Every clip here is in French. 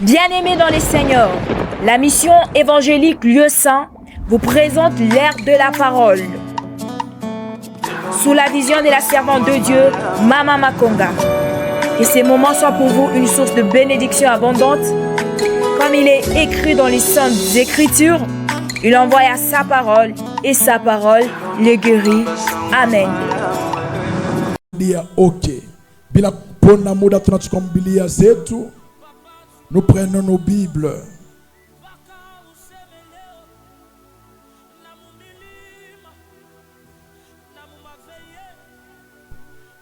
Bien-aimés dans les seigneurs, la mission évangélique Lieu Saint vous présente l'ère de la parole. Sous la vision de la servante de Dieu, Mama Makonga. Que ces moments soient pour vous une source de bénédiction abondante. Comme il est écrit dans les saintes écritures, il envoya sa parole et sa parole les guérit. Amen. Ok. Bila pona muda tunachukua Biblia zetu. Nous prenons nos Bibles.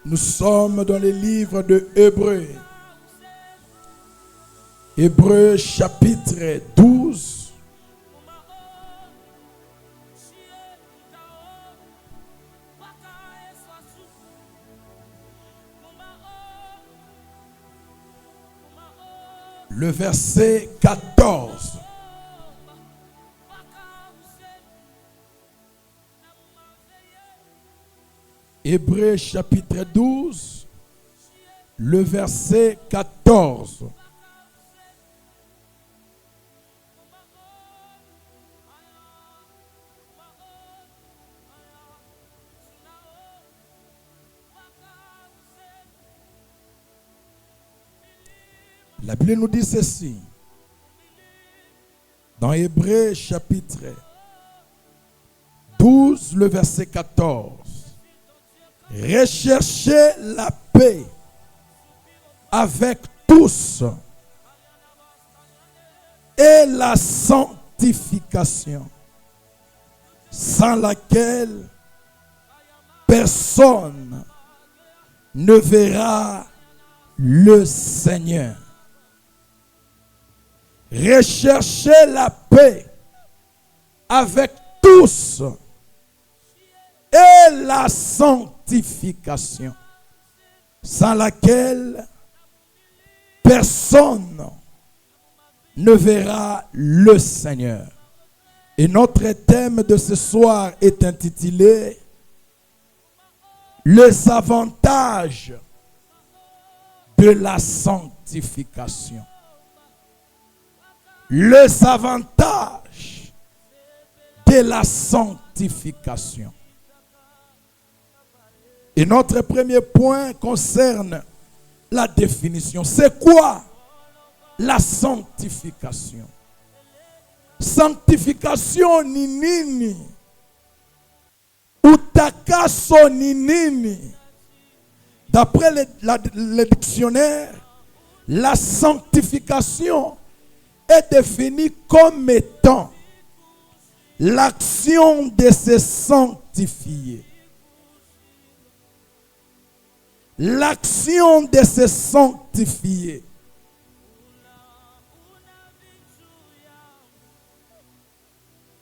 Nous sommes dans les livres de Hébreux. Hébreux chapitre 12. Le verset 14. Hébreux chapitre 12, le verset 14. La Bible nous dit ceci. Dans Hébreux chapitre 12, le verset 14. Recherchez la paix avec tous et la sanctification, sans laquelle personne ne verra le Seigneur. Recherchez la paix avec tous et la sanctification, sans laquelle personne ne verra le Seigneur. Et notre thème de ce soir est intitulé Les avantages de la sanctification. Les avantages de la sanctification. Et notre premier point concerne la définition. C'est quoi la sanctification? Sanctification ni nini? Utakaso ni nini? D'après le dictionnaire, la sanctification est définie comme étant l'action de se sanctifier. L'action de se sanctifier.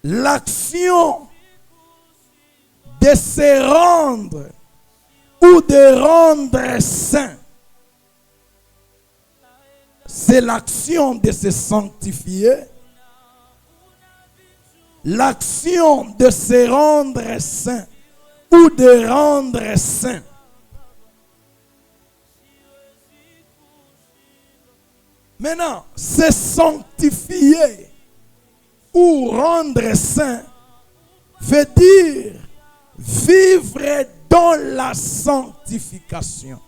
L'action de se rendre ou de rendre saint. C'est l'action de se sanctifier. L'action de se rendre saint ou de rendre saint. Maintenant, se sanctifier ou rendre saint veut dire vivre dans la sanctification.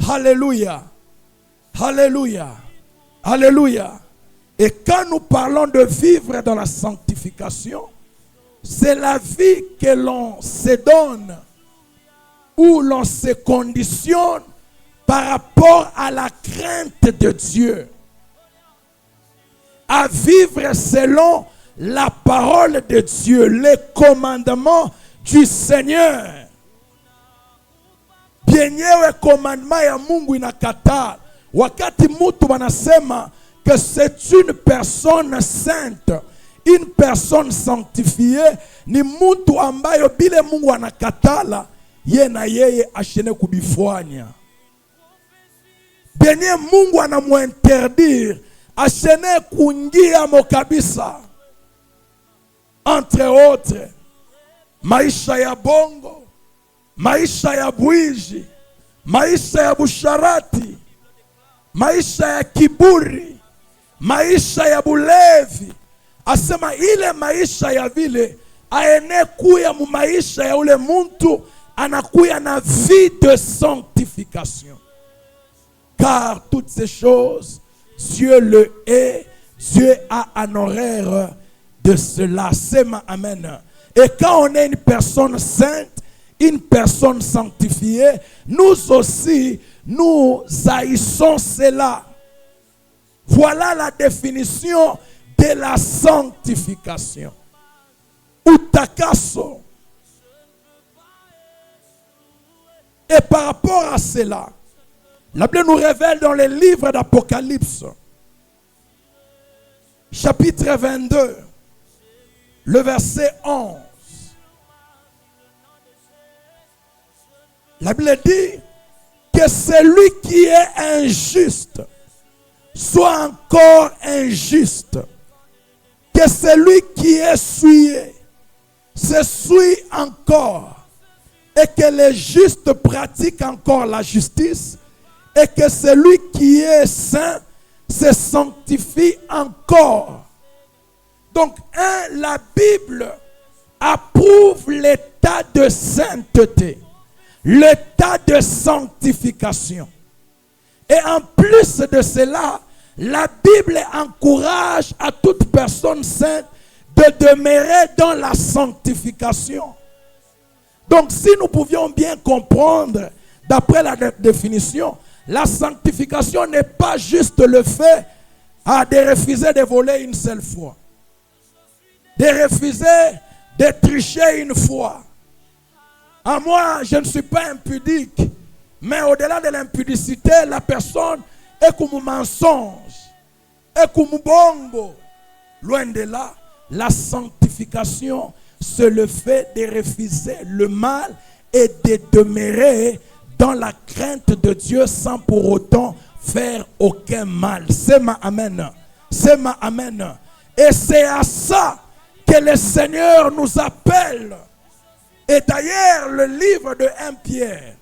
Alléluia. Alléluia. Alléluia. Et quand nous parlons de vivre dans la sanctification, c'est la vie que l'on se donne ou l'on se conditionne par rapport à la crainte de Dieu. À vivre selon la parole de Dieu, les commandements du Seigneur. Bienyewe commandement ya Mungu inakataa. Wakati mutu wanasema que c'est une personne sainte, une personne sanctifiée, ni mutu ambayo bile Mungu anakatala, ye na yeye ashene kubifanya. Benye Mungu anamuinterdire, ashene kuingia mo kabisa. Entre autres, maisha ya bongo, maisha ya bwiji, maisha ya busharati, maisha ya kiburi, maisha ya bulevi. Asema ile maisha ya vile aene kuya mu maisha ya ule muntu anakuya na vie de sanctification. Car toutes ces choses, Dieu le hait, Dieu a un horaire de cela. C'est ma amen. Et quand on est une personne sainte, une personne sanctifiée, nous aussi, nous haïssons cela. Voilà la définition de la sanctification. Utakaso. Et par rapport à cela, la Bible nous révèle dans les livres d'Apocalypse, chapitre 22, le verset 11. La Bible dit que celui qui est injuste soit encore injuste. Que celui qui est souillé se souille encore. Et que les justes pratiquent encore la justice. Et que celui qui est saint se sanctifie encore. Donc, la Bible approuve l'état de sainteté, l'état de sanctification. Et en plus de cela, la Bible encourage à toute personne sainte de demeurer dans la sanctification. Donc, si nous pouvions bien comprendre, d'après la définition, la sanctification n'est pas juste le fait de refuser de voler une seule fois, de refuser de tricher une fois. À moi, je ne suis pas impudique, mais au-delà de l'impudicité, la personne est comme un mensonge, est comme un bongo. Loin de là, la sanctification, c'est le fait de refuser le mal et de demeurer dans la crainte de Dieu sans pour autant faire aucun mal. C'est ma amen. C'est ma amen. Et c'est à ça que le Seigneur nous appelle. Et d'ailleurs, le livre de 1 Pierre,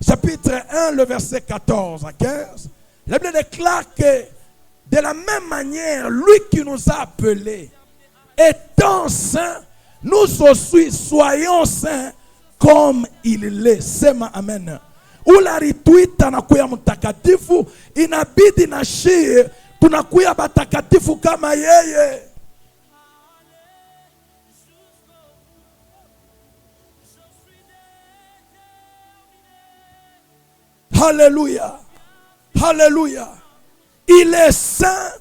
chapitre 1, le verset 14 à 15, la Bible déclare que de la même manière, lui qui nous a appelés, étant saint, nous aussi soyons saints comme il l'est. Sema amen. Ula rituita nakuya mtakatifu, inabidi na shie tunakuya batakatifu kama yeye. Alléluia. Alléluia. Il est saint.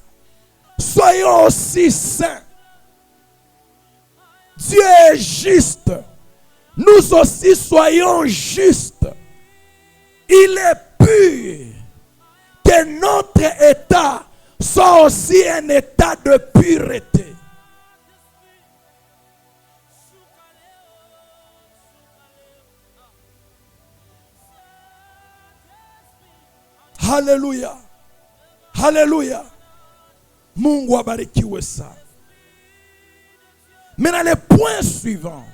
Soyons aussi saints. Dieu est juste. Nous aussi soyons justes. Il est pur. Que notre état soit aussi un état de pureté. Alléluia. Alléluia. Mungu abarikiwe sana. Maintenant, le point suivant.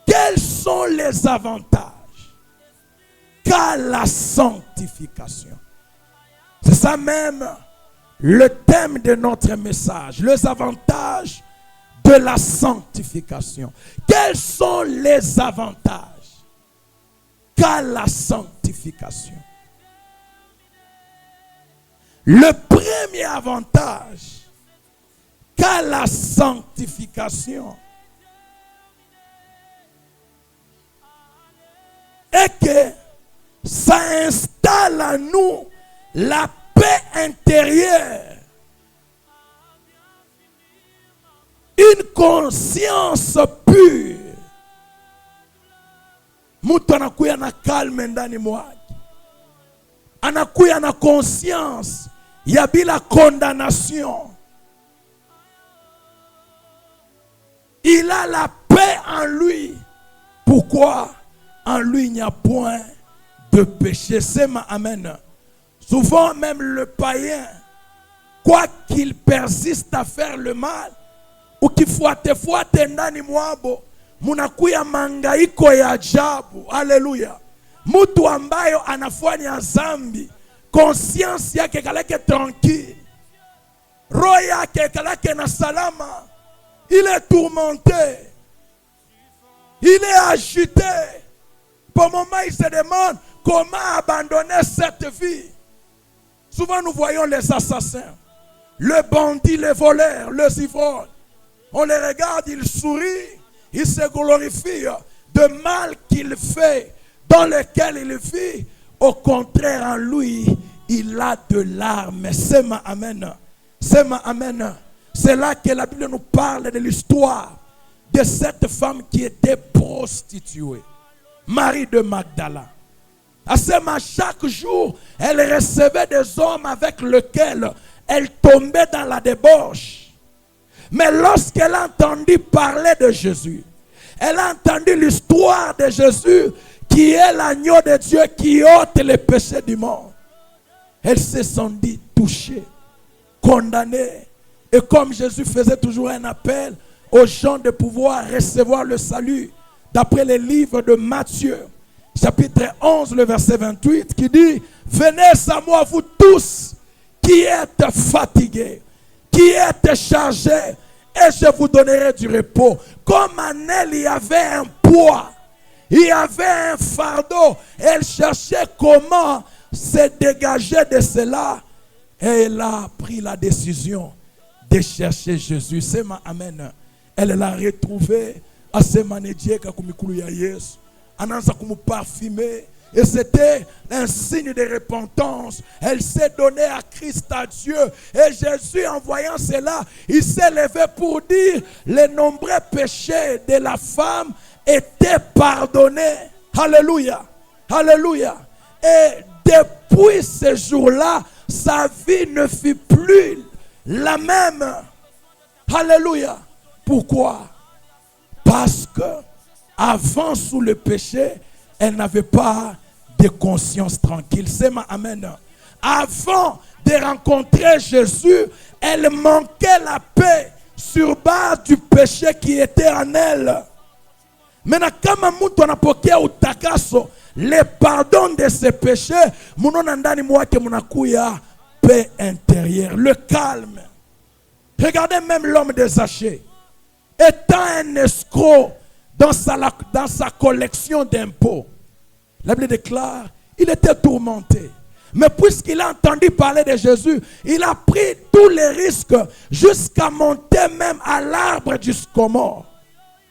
Quels sont les avantages qu'a la sanctification? C'est ça même le thème de notre message. Les avantages de la sanctification. Quels sont les avantages qu'a la sanctification? Le premier avantage qu'a la sanctification est que ça installe en nous la paix intérieure, une conscience pure. Mtu anakuya na calme ndani mwake, anakuya na conscience ya bila condamnation. Il a la paix en lui. Pourquoi? En lui, il n'y a point de péché. C'est ma amen. Souvent, même le païen, quoi qu'il persiste à faire le mal, ou qu'il fuate ndani mwabo, munakuya mangaiko ya ajabu. Alléluia. Mtu ambayo anafanya zambi, conscience yake kaleke tranquille. Roya kekalake na salama. Il est tourmenté. Il est agité. Pour le moment, il se demande comment abandonner cette vie. Souvent, nous voyons les assassins, le bandit, les voleurs, les ivrognes. On les regarde, ils sourient, ils se glorifient de mal qu'il fait, dans lequel il vit. Au contraire, en lui, il a de larmes. C'est ma amen. C'est ma amen. C'est là que la Bible nous parle de l'histoire de cette femme qui était prostituée. Marie de Magdala. Chaque jour, elle recevait des hommes avec lesquels elle tombait dans la débauche. Mais lorsqu'elle a entendu parler de Jésus, elle a entendu l'histoire de Jésus qui est l'agneau de Dieu qui ôte les péchés du monde. Elle se sentit touchée, condamnée. Et comme Jésus faisait toujours un appel aux gens de pouvoir recevoir le salut, d'après les livres de Matthieu, chapitre 11, le verset 28, qui dit: venez à moi, vous tous qui êtes fatigués, qui êtes chargés, et je vous donnerai du repos. Comme en elle, il y avait un poids, il y avait un fardeau. Elle cherchait comment se dégager de cela. Et elle a pris la décision de chercher Jésus. C'est ma amen. Elle l'a retrouvé à ce manédier kakumikulu ya Yesu. Ananza kumu parfumé. Et c'était un signe de repentance. Elle s'est donnée à Christ, à Dieu. Et Jésus, en voyant cela, il s'est levé pour dire: les nombreux péchés de la femme étaient pardonnés. Alléluia. Alléluia. Et depuis ce jour-là, sa vie ne fut plus la même. Alléluia. Pourquoi? Parce que avant, sous le péché, elle n'avait pas de conscience tranquille. C'est ma amen. Avant de rencontrer Jésus, elle manquait la paix sur base du péché qui était en elle. Maintenant, kama mtu anapokea utakaso, le pardon de ses péchés, munona ndani mwake munakuya paix intérieure, le calme. Regardez même l'homme des Zachée. Étant un escroc dans sa collection d'impôts, la Bible déclare, il était tourmenté. Mais puisqu'il a entendu parler de Jésus, il a pris tous les risques jusqu'à monter même à l'arbre du sycomore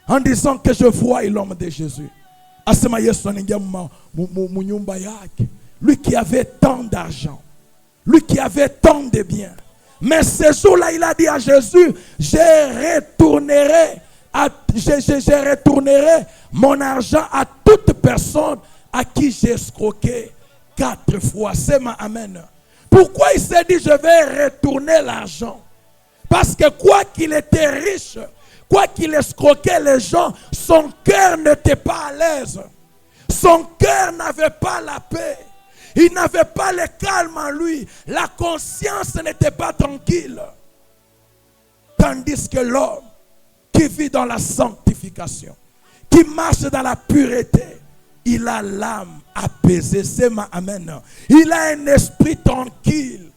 en disant que je vois l'homme de Jésus. Lui qui avait tant d'argent, lui qui avait tant de biens. Mais ce jour-là, il a dit à Jésus: je retournerai mon argent à toute personne à qui j'ai escroqué 4 fois. C'est ma amen. Pourquoi il s'est dit: je vais retourner l'argent? Parce que quoi qu'il était riche, quoi qu'il escroquait les gens, son cœur n'était pas à l'aise. Son cœur n'avait pas la paix. Il n'avait pas le calme en lui. La conscience n'était pas tranquille. Tandis que l'homme qui vit dans la sanctification, qui marche dans la pureté, il a l'âme apaisée. C'est ma amen. Il a un esprit tranquille.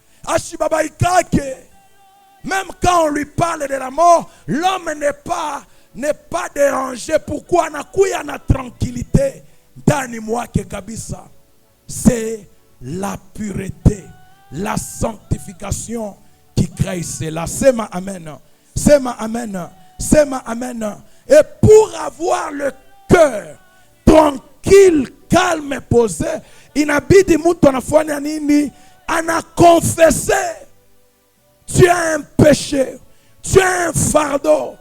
Même quand on lui parle de la mort, l'homme n'est pas dérangé. Pourquoi? Nakuya na tranquillité. Dani mwake kabisa. C'est la pureté, la sanctification qui crée cela. C'est ma amen. C'est ma amen. C'est ma amen. Et pour avoir le cœur tranquille, calme et posé, inabidi mtu anafanya nini? Ana confessé. Tu as un péché, tu as un fardeau.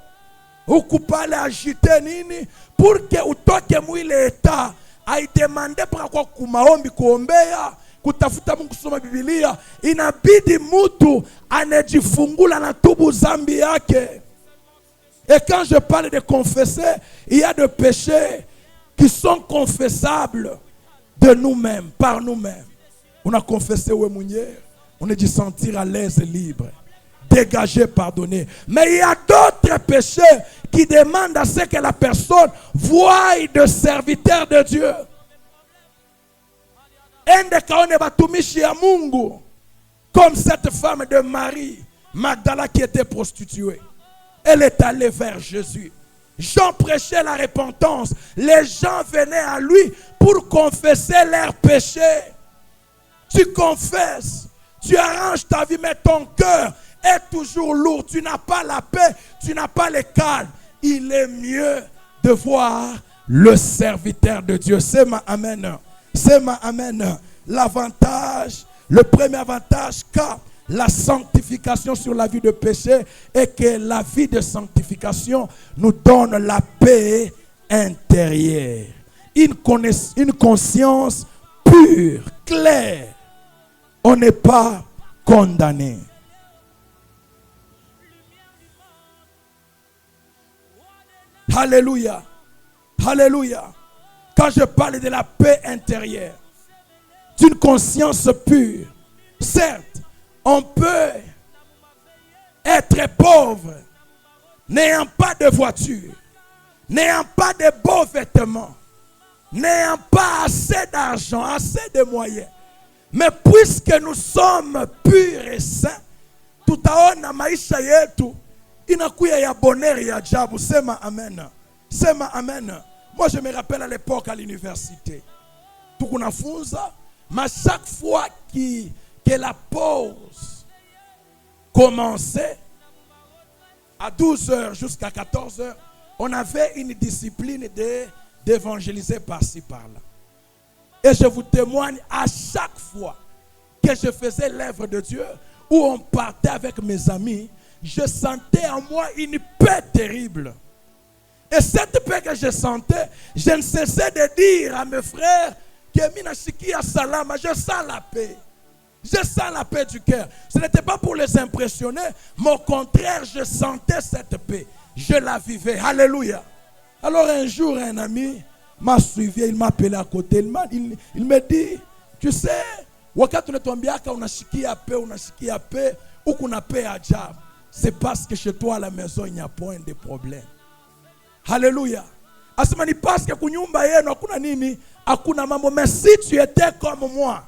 Ukupale agite nini? Pour que utoke mwile eta. Aidemande kwa kumaombi kuombea, kutafuta Mungu, kusoma Biblia. Inabidi mtu anejifungula na tubu zambi yake. Et quand je parle de confesser, il y a des péchés qui sont confessables de nous-mêmes, par nous-mêmes. On a confessé où on est dit sentir à l'aise et libre, dégagé, pardonné. Mais il y a d'autres péchés qui demandent à ce que la personne voie de serviteur de Dieu. Comme cette femme de Marie, Magdala qui était prostituée. Elle est allée vers Jésus. Jean prêchait la repentance. Les gens venaient à lui pour confesser leurs péchés. Tu confesses, tu arranges ta vie, mais ton cœur est toujours lourd. Tu n'as pas la paix, tu n'as pas le calme. Il est mieux de voir le serviteur de Dieu. C'est ma amen. C'est ma amen. L'avantage, le premier avantage qu'a la sanctification sur la vie de péché est que la vie de sanctification nous donne la paix intérieure. Une conscience pure, claire. On n'est pas condamné. Alléluia. Alléluia. Quand je parle de la paix intérieure, d'une conscience pure, certes, on peut être pauvre, n'ayant pas de voiture, n'ayant pas de beaux vêtements, n'ayant pas assez d'argent, assez de moyens. Mais puisque nous sommes purs et saints, tutaona maisha yetu inakuya ya bonheur ya ajabu. Sema amen. Sema amen. Moi je me rappelle à l'époque à l'université. Tukunafunza, mais chaque fois que la pause commençait à 12h jusqu'à 14h, on avait une discipline d'évangéliser par-ci par-là. Et je vous témoigne, à chaque fois que je faisais l'œuvre de Dieu, où on partait avec mes amis, je sentais en moi une paix terrible. Et cette paix que je sentais, je ne cessais de dire à mes frères que mina shikia salama, je sens la paix. Je sens la paix du cœur. Ce n'était pas pour les impressionner, mais au contraire, je sentais cette paix. Je la vivais. Alléluia. Alors un jour, un ami m'a suivi, il m'a appelé à côté. Il me dit, tu sais, wakati unatuambiaka unashikia paix, ou kuna paix ajabu. C'est parce que chez toi à la maison, il n'y a point de problème. Alléluia. Asema ni parce que kunyumba yenu hakuna nini, hakuna mambo. Mais si tu étais comme moi,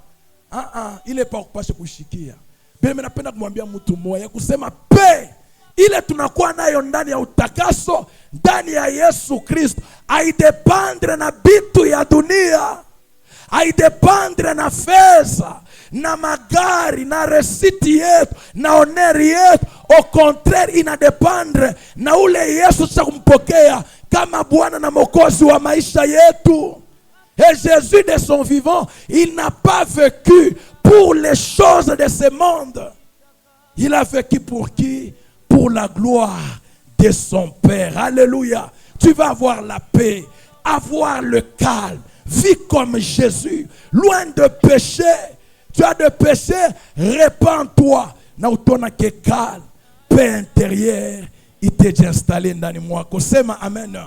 il est pas kupasha kushikia. Mimi napenda kumwambia mtu mmoja kusema paix ile tunakuwa nayo ndani ya utakaso, ndani ya Yesu Kristo, haidependre na bitu ya dunia, haidependre na fedha, na magari, na resiti yetu, na honeri yetu. Au contraire, inadependre na ule Yesu cha kumpokea kama Bwana na Mwokozi wa maisha yetu. Et Jésus de son vivant, il n'a pas vécu pour les choses de ce monde. Il a vécu pour qui? Pour la gloire de son Père. Alléluia. Tu vas avoir la paix, avoir le calme, vivre comme Jésus, loin de péché. Tu as de péché, répands-toi. Na utona ke calme, paix intérieure, il t'est installé dans moi. Sema amen.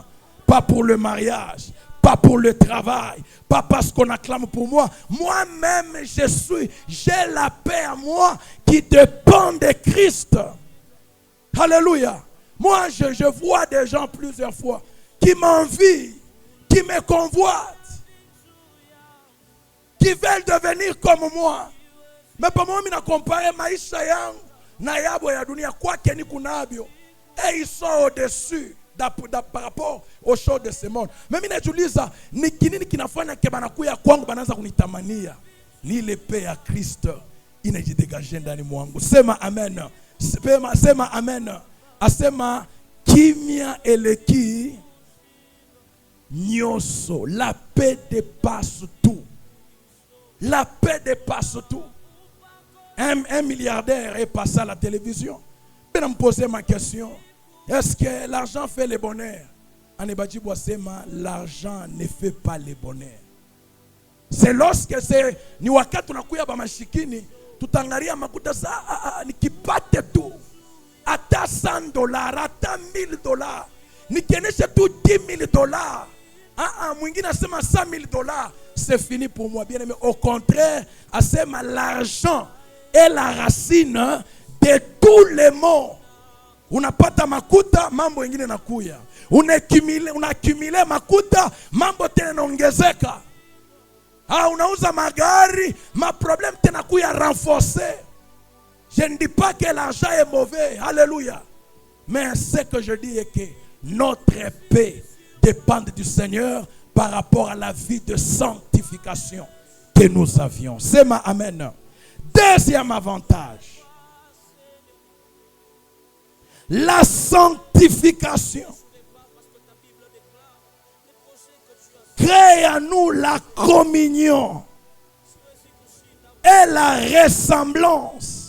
Pas pour le mariage, pas pour le travail, pas parce qu'on acclame pour moi. Moi-même, j'ai la paix à moi qui dépend de Christ. Alléluia. Moi, je vois des gens plusieurs fois qui m'envient, qui me convoitent, qui veulent devenir comme moi. Mais pour moi, je compare maisha yangu na yabo ya dunia kwake ni kunabyo. Et ils sont au-dessus par rapport aux choses de ce monde. Mais mimi najiuliza ni kinini kinafanya ke banakuya kwangu banaanza kunitamania. Ni ile paix ya Kristo inajidégage ndani mwangu. Sema amen. Sema amen. Asema kimya eleki nyoso. La paix dépasse tout. La paix dépasse tout. Un milliardaire est passé à la télévision. Je vais me poser ma question. Est-ce que l'argent fait le bonheur? L'argent ne fait pas le bonheur. C'est lorsque c'est ni wakati tunakuya ba mashikini tutangalia makuta sa nikipate tu ata $100 ata $1000 nikieneshe tu $10,000 mwingine asema $100,000 c'est fini pour moi bien aimé. Au contraire, asema l'argent est la racine de tous les maux. Unapata makuta, mambo ingine nakuya. Unakimile makuta, mambo tena naongezeka. Unauza magari, ma problème tena kuya renforcer. Je Je ne dis pas que l'argent est mauvais. Alléluia. Mais ce que je dis est que notre paix dépend du Seigneur par rapport à la vie de sanctification que nous avions. C'est ma amen. Deuxième avantage. La sanctification crée en nous la communion et la ressemblance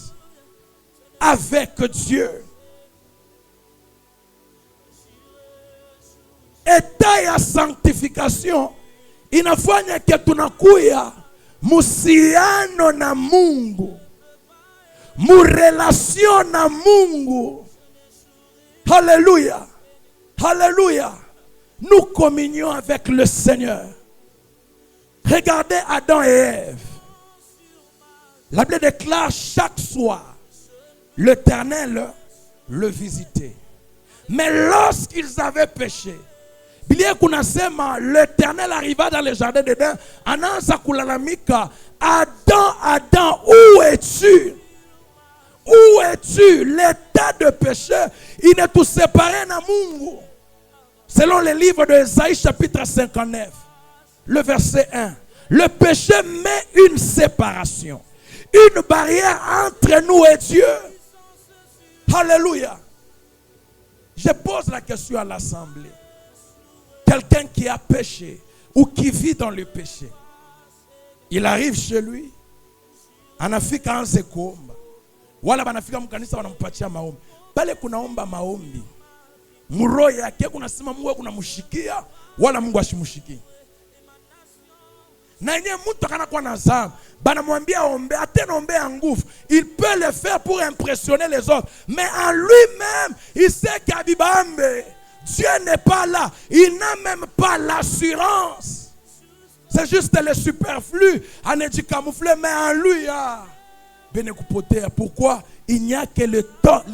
avec Dieu. Eta ya sanctification inafanya que tunakuya muhusiano na Mungu, murelation na Mungu. Alléluia. Alléluia. Nous communions avec le Seigneur. Regardez Adam et Ève. La Bible déclare chaque soir l'Éternel le visitait. Mais lorsqu'ils avaient péché, l'Éternel arriva dans le jardin d'Éden. Adam, Adam, où es-tu? Où es-tu? L'état de péché, il ne tout séparé na Mungu. Selon le livre de Ésaïe chapitre 59, le verset 1. Le péché met une séparation, une barrière entre nous et Dieu. Alléluia. Je pose la question à l'assemblée. Quelqu'un qui a péché ou qui vit dans le péché, il arrive chez lui, anafika anze kuomba, wala banafika mkanisa wanampatia maombi. Pale kunaomba maombi, muro yake kunasema Mungu kunamshikia wala Mungu ashimshiki. Na yeye mtu akanakuwa na dhambi, banamwambia ombe, atena ombe en nguvu. Il peut le faire pour impressionner les autres, mais en lui-même, il sait qu'Abibambe, Dieu n'est pas là. Il n'a même pas l'assurance. C'est juste le superflu. On est du camouflé, mais en lui, pourquoi? Il n'y a que l'état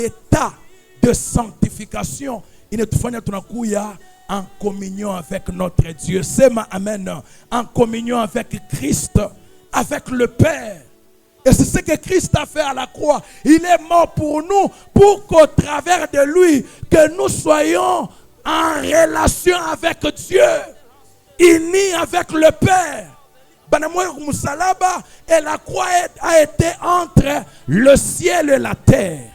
de sanctification. Il ne faut pas en communion avec notre Dieu. C'est ma amen. En communion avec Christ, avec le Père. Et c'est ce que Christ a fait à la croix. Il est mort pour nous, pour qu'au travers de lui, que nous soyons en relation avec Dieu, unis avec le Père. Et la croix a été entre le ciel et la terre,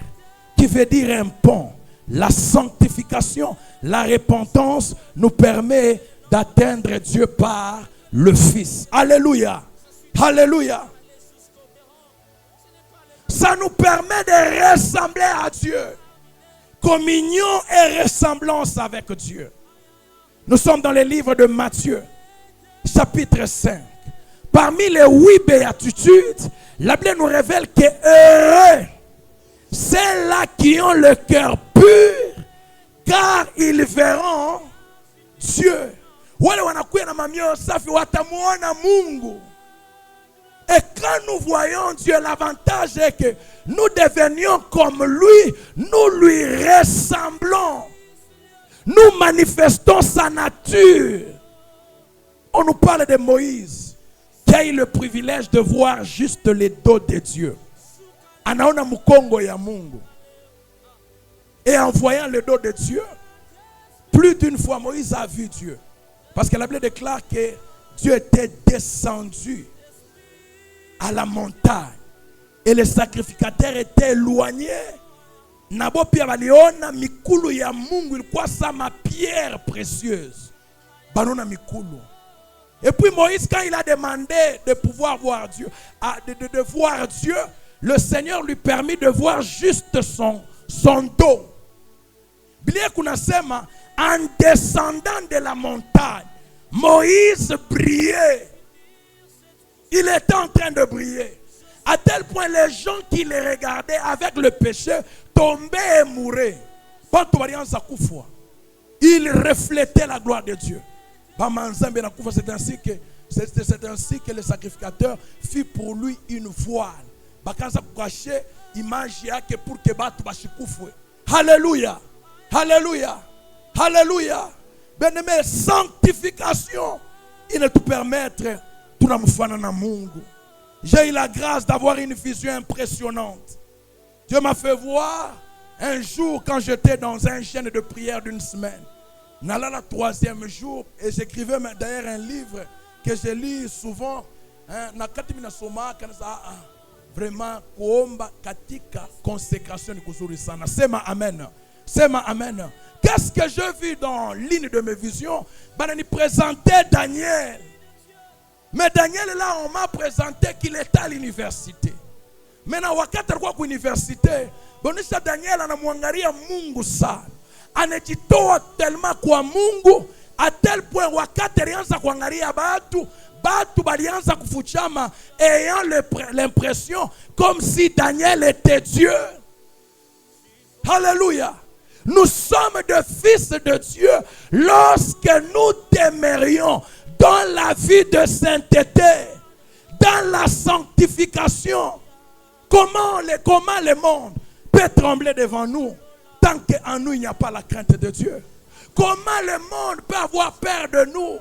qui veut dire un pont. La sanctification, la repentance nous permet d'atteindre Dieu par le Fils. Alléluia. Alléluia. Ça nous permet de ressembler à Dieu. Communion et ressemblance avec Dieu. Nous sommes dans le livre de Matthieu, chapitre 5. Parmi les 8 béatitudes, la Bible nous révèle que heureux ceux-là qui ont le cœur pur, car ils verront Dieu. Wale wanakuya na mamio safi watamuona Mungu. Et quand nous voyons Dieu, l'avantage est que nous devenions comme lui, nous lui ressemblons. Nous manifestons sa nature. On nous parle de Moïse, qui a eu le privilège de voir juste les dos de Dieu. Anaona mukongo ya Mungu. Et en voyant le dos de Dieu, plus d'une fois Moïse a vu Dieu. Parce que la Bible déclare que Dieu était descendu à la montagne. Et les sacrificateurs étaient éloignés. Nabo pia baliona mikulu ya Mungu ilikuwa sama pierre précieuse. Banona mikulu. Et puis Moïse, quand il a demandé de pouvoir voir Dieu, de voir Dieu, le Seigneur lui permit de voir juste son dos. Bien kunasema, en descendant de la montagne, Moïse brillait. Il était en train de briller. À tel point, les gens qui le regardaient avec le péché tombaient et mouraient. Il reflétait la gloire de Dieu. C'est ainsi que le sacrificateur fit pour lui une voile. Alléluia. Alléluia. Alléluia. Bien-aimé, sanctification, il ne te permettre tout na Mungu. J'ai eu la grâce d'avoir une vision impressionnante. Dieu m'a fait voir un jour quand j'étais dans un jeûne de prière d'une semaine. Nala le 3e jour et j'écrivais d'ailleurs un livre que je lis souvent. Vraiment kuomba katika consécration ni kuzuri sana. Sema amen. Sema amen. Qu'est-ce que je vis dans l'une de mes visions? Banani présentait Daniel. Mais Daniel là on m'a présenté qu'il était à l'université. Maintenant wakati alikuwa kwa université, bonisha Daniel anamwangalia Mungu sana. Anajitoa tellement kwa Mungu à tel point wakati alianza kuangalia batu balianza kufuchama ayant l'impression comme si Daniel était Dieu. Alléluia. Nous sommes des fils de Dieu lorsque nous demeurions dans la vie de sainteté, dans la sanctification. Comment le monde peut trembler devant nous tant qu'en nous il n'y a pas la crainte de Dieu? Comment le monde peut avoir peur de nous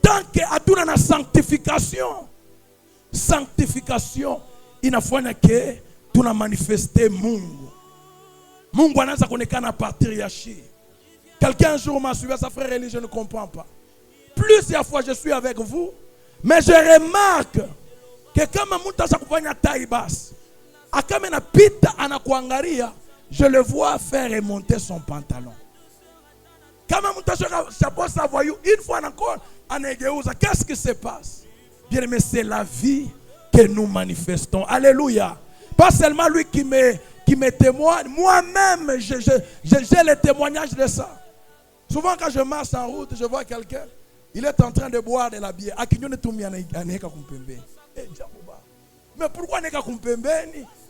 tant que la sanctification? Sanctification inafanya ke tuna manifester Mungu. Mungu anaanza kuonekana à partir ya shi. Quelqu'un un jour m'a suivi, sa frère Élie, je ne comprends pas. Plusieurs fois je suis avec vous, mais je remarque que kama mtu asa kufanya taibas, akame na pita anakuangalia, je le vois faire remonter son pantalon. Kama mtu asa voyou, une fois encore, anegeuza. Qu'est-ce qui se passe? Bien aimé, c'est la vie que nous manifestons. Alléluia. Pas seulement lui qui me témoigne, moi-même, j'ai le témoignage de ça. Souvent quand je marche en route, je vois quelqu'un, il est en train de boire de la bière. Mais pourquoi n'est-ce que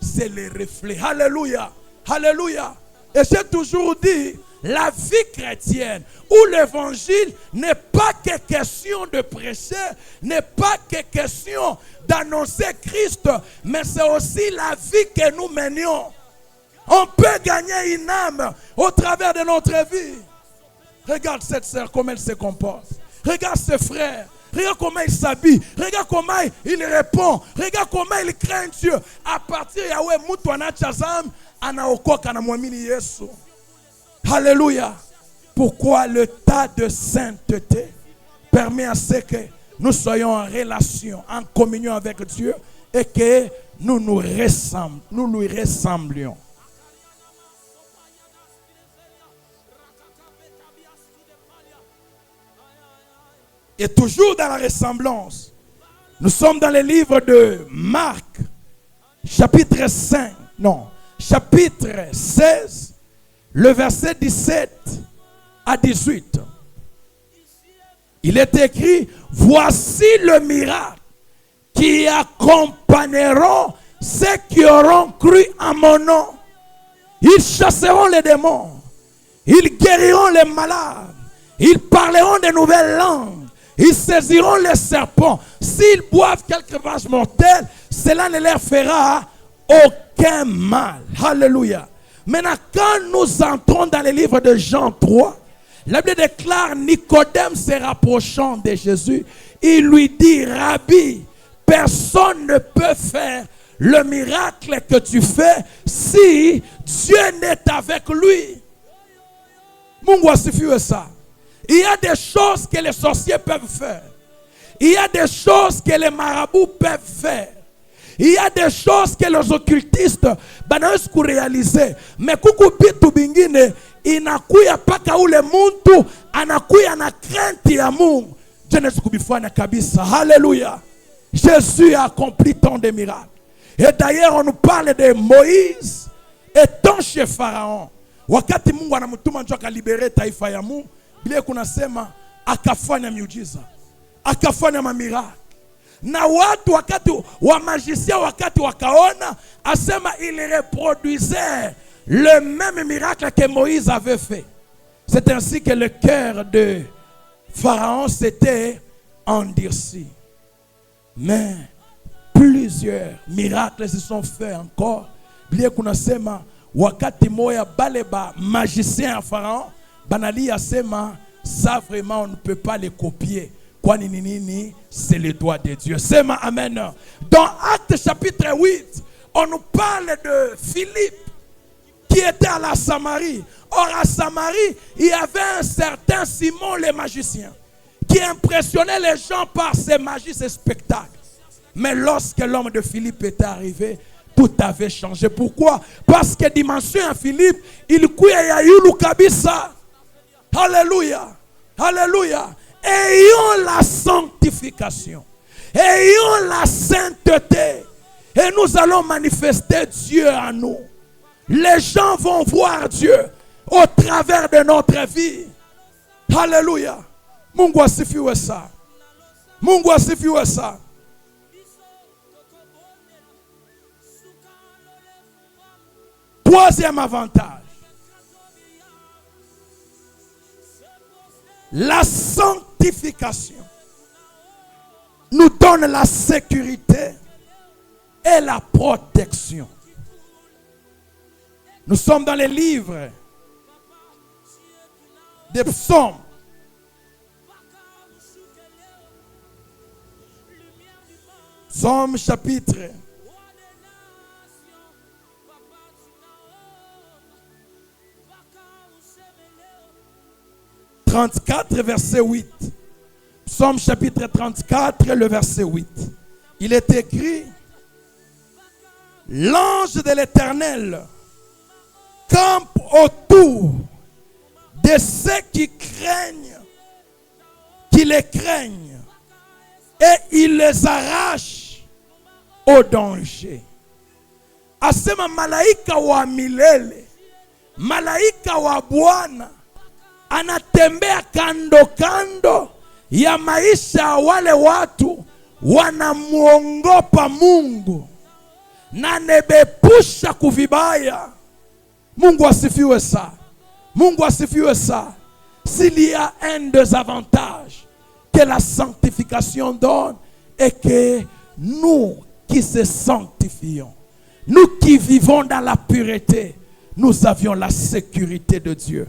c'est le reflet? Alléluia. Alléluia. Et j'ai toujours dit, la vie chrétienne où l'évangile n'est pas que question de prêcher, n'est pas que question d'annoncer Christ, mais c'est aussi la vie que nous menions. On peut gagner une âme au travers de notre vie. Regarde cette sœur, comment elle se comporte. Regarde ce frère. Regarde comment il s'habille. Regarde comment il répond. Regarde comment il craint Dieu. À partir de Yahweh, Moutouana Chazam, Anaokoka na Mwamini Yesu. Alléluia. Pourquoi le tas de sainteté permet à ce que nous soyons en relation, en communion avec Dieu et que nous lui ressemblions. Et toujours dans la ressemblance, nous sommes dans le livre de Marc, chapitre 16, le verset 17 à 18. Il est écrit, voici le miracle qui accompagneront ceux qui auront cru en mon nom. Ils chasseront les démons, ils guériront les malades, ils parleront de nouvelles langues. Ils saisiront les serpents. S'ils boivent quelques vaches mortelles, cela ne leur fera aucun mal. Alléluia. Maintenant, quand nous entrons dans le livre de Jean 3, la Bible déclare Nicodème se rapprochant de Jésus. Il lui dit, Rabbi, personne ne peut faire le miracle que tu fais si Dieu n'est avec lui. Mungu asifiwe ça. Il y a des choses que les sorciers peuvent faire. Il y a des choses que les marabouts peuvent faire. Il y a des choses que les occultistes peuvent réaliser. Mais kuku bitu bingine inakuya paka ule muntu anakuya na crainte ya Mungu. Genesis kubifanya kabisa. Alléluia. Jésus a accompli tant de miracles. Et d'ailleurs on nous parle de Moïse étant chez Pharaon. Wakati Mungu anamtuma njoo akalibere taifa ya Mungu. Bile kunasema akafanya miujiza, akafanya mamiracle. Na watu wakati wa magicien wakati wakaona, asema il reproduisait le même miracle que Moïse avait fait. C'est ainsi que le cœur de Pharaon s'était endurci. Mais plusieurs miracles se sont faits encore. Bile kunasema wakati moya baleba magicien à Pharaon Banali asema, ça vraiment on ne peut pas les copier. Kwa nini, c'est le doigt de Dieu. Sema amen. Dans Actes chapitre 8, On nous parle de Philippe qui était à la Samarie. Or, à Samarie, il y avait un certain Simon le magicien qui impressionnait les gens par ses magies, ses spectacles. Mais lorsque l'homme de Philippe était arrivé, tout avait changé. Pourquoi? Parce que dimension à Philippe, il couillait yulu kabisa. Alléluia. Alléluia. Ayons la sanctification. Ayons la sainteté. Et nous allons manifester Dieu à nous. Les gens vont voir Dieu au travers de notre vie. Alléluia. Mungu asifiwe sana. Mungu asifiwe sana. Troisième avantage. La sanctification nous donne la sécurité et la protection. Nous sommes dans les livres des psaumes. Psaume chapitre 34, verset 8. Psaume chapitre 34, le verset 8. Il est écrit: l'ange de l'Éternel campe autour de ceux qui craignent, qui les craignent, et il les arrache au danger. Asema malaika wa milele, malaika wa Bwana anatembea kando kando ya maisha wale watu wanamuongopa Mungu na nebepusha kuvibaya. Mungu asifiwe sana. Mungu asifiwe sana. S'il y a un des avantages que la sanctification donne, et que nous qui se sanctifions, nous qui vivons dans la pureté, nous avions la sécurité de Dieu.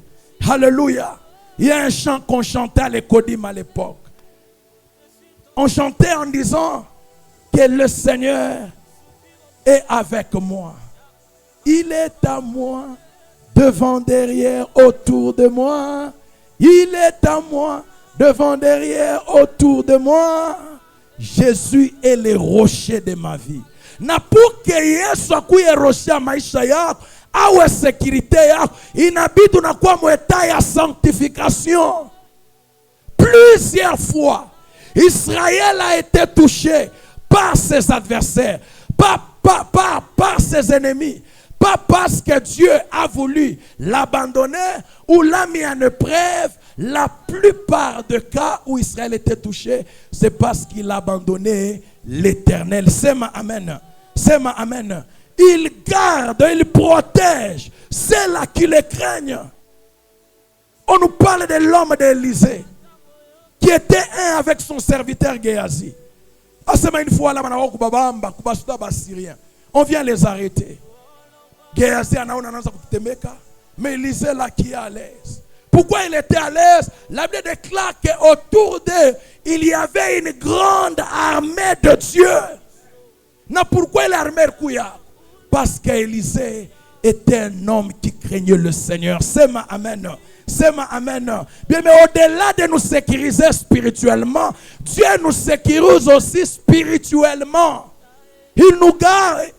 Alléluia. Il y a un chant qu'on chantait à l'Écodim à l'époque. On chantait en disant que le Seigneur est avec moi. Il est à moi, devant, derrière, autour de moi. Il est à moi, devant, derrière, autour de moi. Jésus est le rocher de ma vie. Na pour que Yesu akuye rocher maisha yako, awe sécurité yako, inabidi unakuwa mweta ya sanctification. Plusieurs fois, Israël a été touché par ses adversaires, par ses ennemis. Pas parce que Dieu a voulu l'abandonner ou l'a mis en épreuve. La plupart des cas où Israël était touché, c'est parce qu'il a abandonné l'Éternel. C'est ma amen. C'est ma amen. Il garde, il protège ceux-là qui le craignent. On nous parle de l'homme d'Élysée qui était un avec son serviteur Géasi. Une fois là, on vient les arrêter. Géasi mais Élisée là qui est à l'aise. Pourquoi il était à l'aise? La Bible déclare qu'autour d'eux, il y avait une grande armée de Dieu. Non, pourquoi il a armé le couillard? Parce qu'Élisée était un homme qui craignait le Seigneur. C'est ma amen. C'est ma amen. Bien, mais au-delà de nous sécuriser spirituellement, Dieu nous sécurise aussi spirituellement. Il nous garde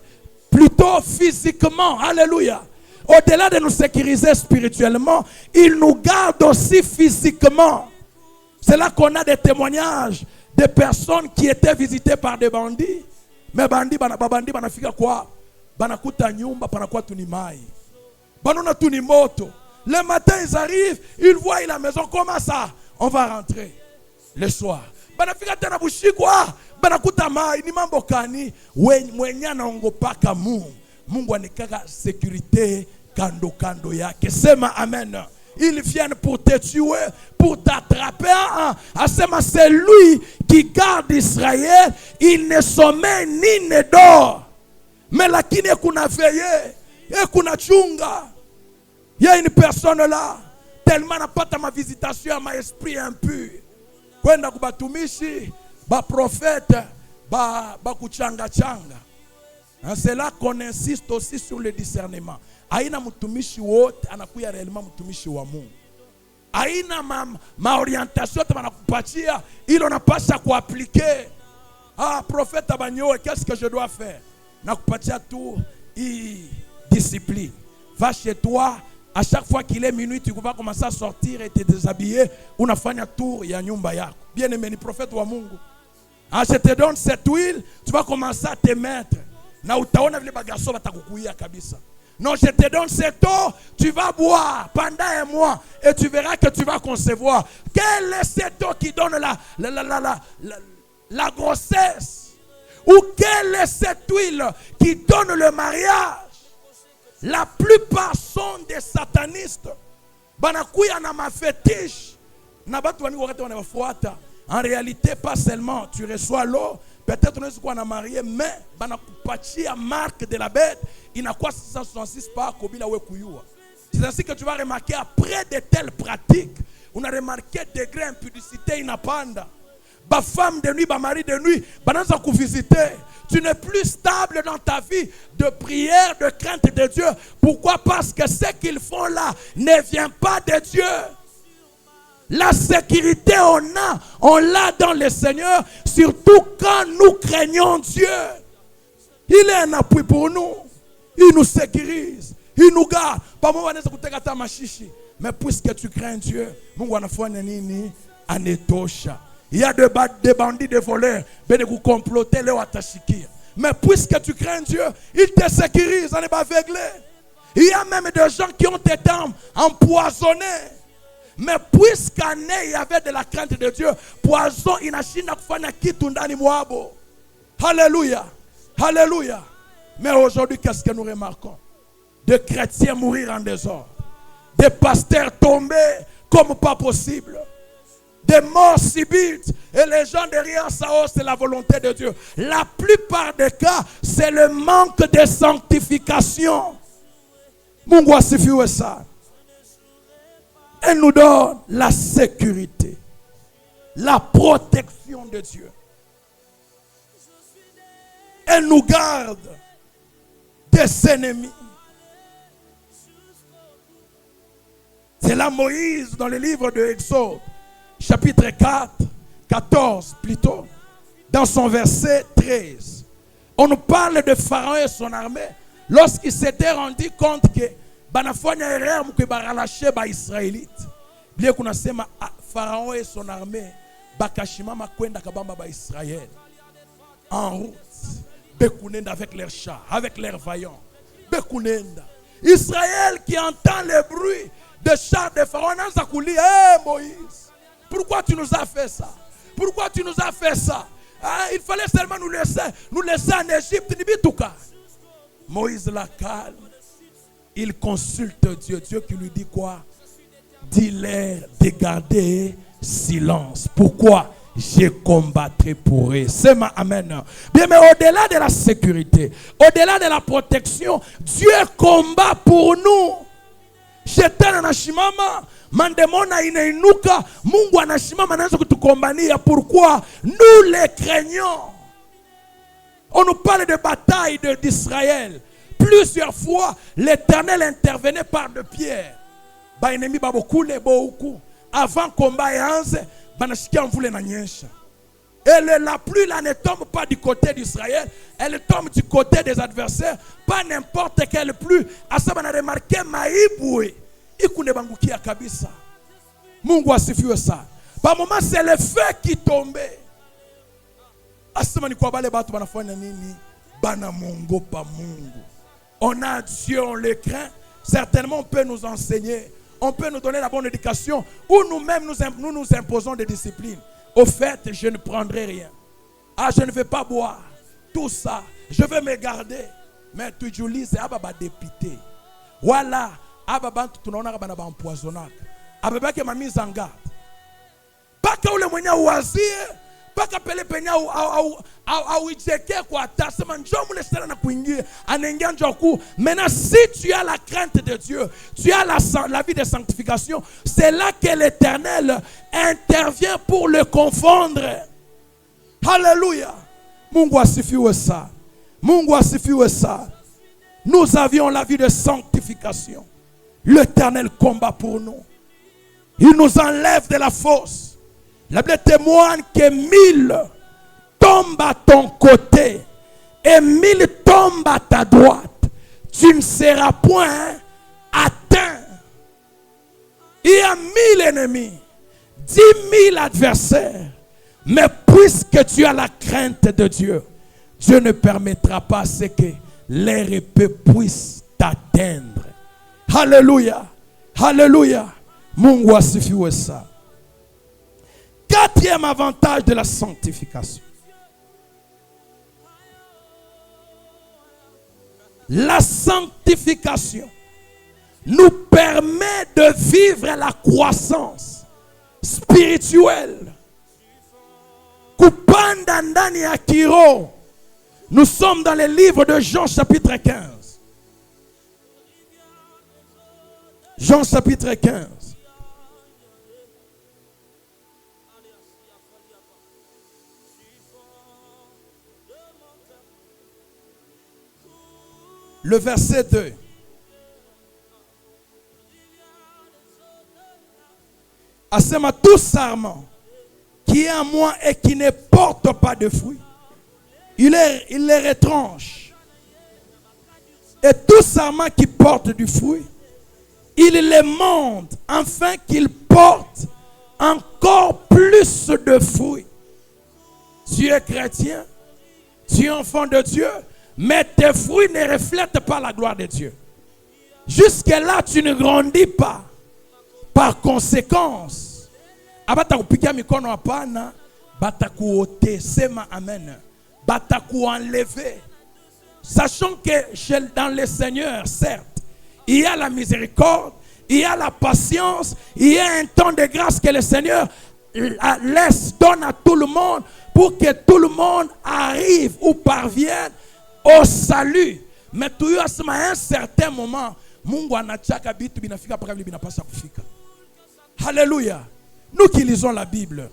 plutôt physiquement. Alléluia. Au-delà de nous sécuriser spirituellement, il nous garde aussi physiquement. C'est là qu'on a des témoignages de personnes qui étaient visitées par des bandits. Mais bandits, banafika quoi? Banakuta nyumba, banakuwa tunimai. Banona tunimoto. Le matin, ils arrivent, ils voient la maison. Comment ça? On va rentrer le soir. Banafika tena bushikwa, banakuta mai, ni mambo kani, wenya na ongopaka Mungu. Mungu anikaka sécurité kando kando yake. Sema amen. Ils viennent pour te tuer, pour t'attraper. C'est lui qui garde Israël. Il ne sommeille ni ne dort. Mais lakini kuna veillé et kuna chunga. Il y a une personne là, tellement n'a pas ma visitation à ma esprit impur. Kwenda kubatumishi, ba prophète, ba kuchanga changa. C'est là qu'on insiste aussi sur le discernement. Aina mtumishi wote anakuya réellement mtumishi wa Mungu. Aina orientation banakupatia ili unapasha kuappliquer. Ah, prophète Abanyoe, qu'est-ce que je dois faire? Nakupatia tout discipline. Va chez toi, à chaque fois qu'il est minuit, tu vas commencer à sortir et te déshabiller. Unafanya tour ya nyumba yako. Bien-aimé, ni prophète wa Mungu. Ah, je te donne cette huile, tu vas commencer à te mettre. Na utaona vile bagaso batakukuia kabisa. Non, je te donne cette eau, tu vas boire pendant un mois et tu verras que tu vas concevoir. Quelle est cette eau qui donne la grossesse? Ou quelle est cette huile qui donne le mariage? La plupart sont des satanistes. Banakuya na mafetiche. Na batu wani wakati wanafuata. En réalité, pas seulement tu reçois l'eau, peut-être on est quoi na marié, mais banakupatia marque de la bête. Il n'a quoi 666 par kobila we kuyua. C'est ainsi que tu vas remarquer après de telles pratiques, on a remarqué degré impudicité inapanda. Ba femme de nuit, ba mari de nuit, bananza ku visiter. Tu n'es plus stable dans ta vie de prière, de crainte de Dieu. Pourquoi? Parce que ce qu'ils font là ne vient pas de Dieu. La sécurité on l'a dans le Seigneur, surtout quand nous craignons Dieu. Il est un appui pour nous. Il nous sécurise. Il nous garde. Mais puisque tu crains Dieu, il y a des bandits, des voleurs, des comploter, mais puisque tu crains Dieu, il te sécurise. On n'est pas aveuglé. Il y a même des gens qui ont été empoisonnés. Mais puisqu'en il y avait de la crainte de Dieu, poison inashinda kufanya kitu ndani mwabo. Alléluia. Alléluia. Mais aujourd'hui, qu'est-ce que nous remarquons? Des chrétiens mourir en désordre. Des pasteurs tombés comme pas possible. Des morts subites. Et les gens derrière ça, oh, c'est la volonté de Dieu. La plupart des cas, c'est le manque de sanctification. Mungu asifiwe ça. Elle nous donne la sécurité, la protection de Dieu. Elle nous garde des ennemis. C'est là Moïse dans le livre de Exode, chapitre 14 plutôt, dans son verset 13. On nous parle de Pharaon et son armée lorsqu'il s'était rendu compte que banafanya erreur mko baralache ba Israélite. Bien qu'on asema Pharaon et son armée bakashimama kwenda kabamba ba Israël. En route, bekunenda avec leurs chars, avec leurs vaillants. Bekunenda. Israël qui entend le bruit des chars de Pharaon nanza kuli, Moïse, pourquoi tu nous as fait ça? Pourquoi tu nous as fait ça? Il fallait seulement nous laisser en Égypte. Moïse la calme. Il consulte Dieu. Dieu qui lui dit quoi? Dis-leur de garder silence. Pourquoi? Je combattrai pour eux. C'est ma amen. Bien, mais au-delà de la sécurité, au-delà de la protection, Dieu combat pour nous. Shetani anashimama, mandemona inainuka, Mungu anashimama anaanza kutukombania. Pourquoi? Nous les craignons. On nous parle de bataille d'Israël. Plusieurs fois, l'Éternel intervenait par de pierres. Avant combat et anze, et la pluie là ne tombe pas du côté d'Israël, elle tombe du côté des adversaires. Pas n'importe quelle pluie. Asa bana remarqué maiboué. Ikune bangukia kabisa. Mungu asifiwe ça. Par moment c'est le feu qui tombait. Asema ni kwa bale batu banafanya nini? Bana Mungu pa Mungu. On a Dieu, on le craint. Certainement, on peut nous enseigner. On peut nous donner la bonne éducation. Ou nous-mêmes, nous imposons des disciplines. Au fait, je ne prendrai rien. Ah, je ne vais pas boire. Tout ça, je vais me garder. Mais tu joulis, c'est ababa dépité. Voilà. Ababa, tu n'en as pas empoisonné. Ababa, qui m'a mis en garde. Pas que le moyen oisir. Pas qu'appeler penya ou icheke kwa tasema njomu le sera na kuingia anengia njoku. Maintenant si tu as la crainte de Dieu, tu as la vie de sanctification, c'est là que l'Éternel intervient pour le confondre. Alléluia. Mungu asifiwe ça. Mungu asifiwe sana. Nous avions la vie de sanctification. L'Éternel combat pour nous. Il nous enlève de la fosse. La Bible témoigne que 1000 tombent à ton côté et 1000 tombent à ta droite. Tu ne seras point atteint. Il y a 1000 ennemis, 10 000 adversaires. Mais puisque tu as la crainte de Dieu, Dieu ne permettra pas à ce que les épées puissent t'atteindre. Alléluia. Alléluia. Mungu asifiwe ça. Quatrième avantage de la sanctification. La sanctification nous permet de vivre la croissance spirituelle. Kupanda ndani ya kiroho. Nous sommes dans le livre de Jean chapitre 15. Jean chapitre 15. Le verset 2. Asema tout sarment qui est en moi et qui ne porte pas de fruits, il les retranche. Et tout sarment qui porte du fruit, il les monte afin qu'il porte encore plus de fruits. Tu es chrétien, tu es enfant de Dieu, mais tes fruits ne reflètent pas la gloire de Dieu. Jusque-là, tu ne grandis pas. Par conséquence, abatakupikia mikono hapana, batakuote, sema amen. Batakuenlever. Sachant que dans le Seigneur, certes, il y a la miséricorde, il y a la patience, il y a un temps de grâce que le Seigneur donne à tout le monde pour que tout le monde arrive ou parvienne au salut. Mais tout à un certain moment, Mungu anachaka bitu binafika para vile binapasa kufika. Alléluia. Nous qui lisons la Bible,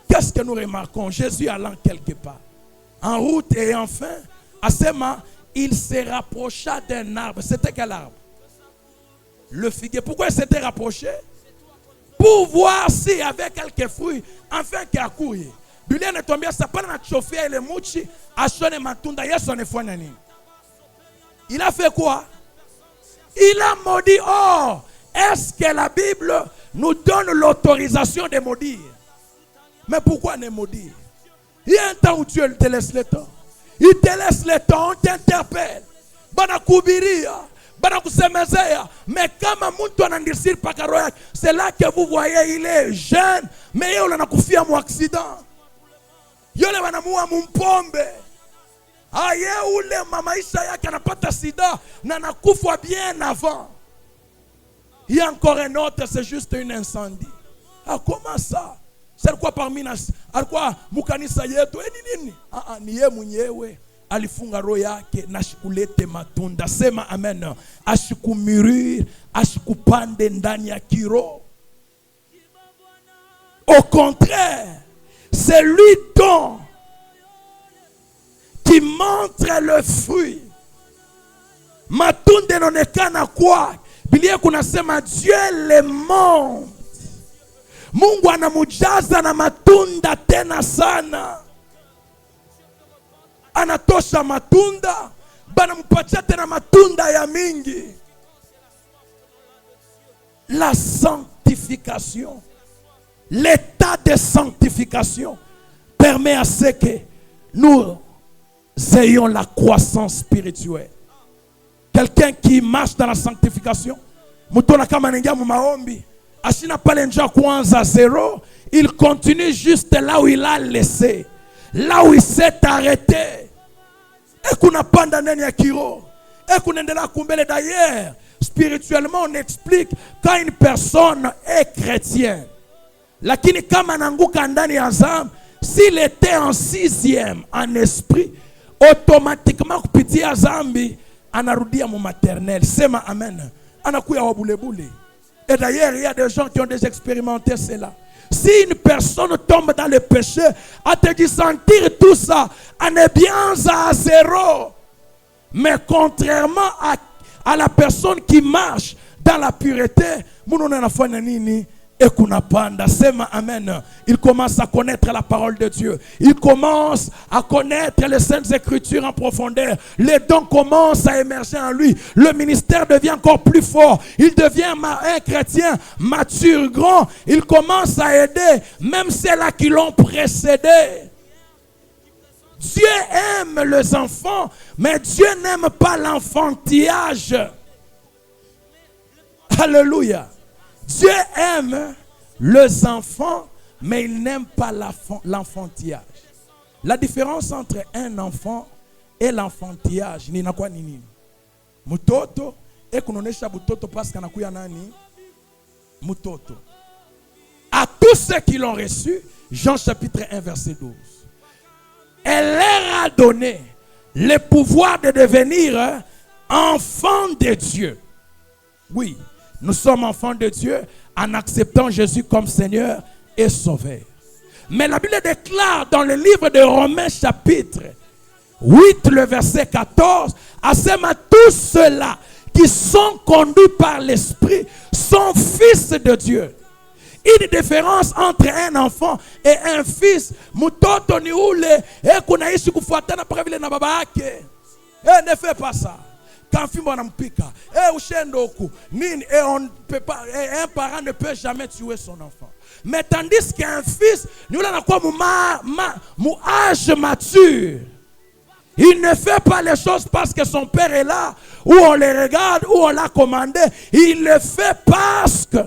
qu'est-ce que nous remarquons? Jésus allant quelque part, en route et enfin, Asema, il se rapprocha d'un arbre. C'était quel arbre? Le figuier. Pourquoi il s'était rapproché? Pour voir s'il y avait quelques fruits, afin qu'il a couru. Bilia ne tombait ça pas dans la chauffée et le mouchi, a sonné matunda, il a sonné fonani. Il a fait quoi? Il a maudit. Oh, est-ce que la Bible nous donne l'autorisation de maudire? Mais pourquoi ne maudire? Il y a un temps où Dieu te laisse le temps. Il te laisse le temps, on t'interpelle. Mais comme c'est là que vous voyez, il est jeune, mais il a fait un accident. Il a fait un pombe. Aye ule mama Isha yake anapata sida na nakufa bien avant. Il y a encore un autre, c'est juste un incendie. Ah, comment ça? C'est quoi parmi nas? Alikuwa mukanisa yetu nini? Ni yeye mwenyewe alifunga roho yake na shikulete matunda. Sema amen. Ashikumiriri, ashikupande ndani ya kiroho. Au contraire, c'est lui dont qui montre le fruit. Matunda inaonekana kwa Biblia kunasema Dieu le montre. Mungu anamujaza na matunda tena sana. Anatosha matunda, banampatia tena matunda ya mingi. La sanctification, l'état de sanctification permet à ce que nous ayons la croissance spirituelle. Quelqu'un qui marche dans la sanctification, mutona kama nengia mu maombi, ashina pale nja kuanza zéro, il continue juste là où il a laissé, là où il s'est arrêté. Et kuna panda ndani ya kiro, et kunaendelea kumbele. D'ailleurs, spirituellement on explique quand une personne est chrétienne, lakini kama nanguka ndani ya zambi, s'il était en 6e en esprit, automatiquement kupitia zambi anarudia mu maternelle. Sema amen. Anakuya wabulebule. Et d'ailleurs, il y a des gens qui ont déjà expérimenté cela. Si une personne tombe dans le péché, à te sentir tout ça, on est bien à zéro. Mais contrairement à la personne qui marche dans la pureté, amen. Il commence à connaître la parole de Dieu. Il commence à connaître les saintes écritures en profondeur. Les dons commencent à émerger en lui. Le ministère devient encore plus fort. Il devient un chrétien mature, grand. Il commence à aider même ceux-là qui l'ont précédé. Dieu aime les enfants, mais Dieu n'aime pas l'enfantillage. Alléluia. Dieu aime les enfants, mais il n'aime pas l'enfantillage. La différence entre un enfant et l'enfantillage, ni na kwa nini? Mutoto et kunonesha butoto parce qu'anakuya nani? Mutoto. À tous ceux qui l'ont reçu, Jean chapitre 1 verset 12. Elle leur a donné le pouvoir de devenir enfants de Dieu. Oui, nous sommes enfants de Dieu en acceptant Jésus comme Seigneur et Sauveur. Mais la Bible déclare dans le livre de Romains chapitre 8, le verset 14, à tous ceux-là qui sont conduits par l'Esprit sont fils de Dieu. Une différence entre un enfant et un fils. Mutoto ni ule kunaishi kufuatana paka vile na baba yake. Ne fais pas ça. Quand fimbo anampika, ushendoku nini, on peut pas, un parent ne peut jamais tuer son enfant. Mais tandis qu'un fils, nous là quoi mon âge mature. Il ne fait pas les choses parce que son père est là, ou on les regarde, ou on l'a commandé. Il le fait parce que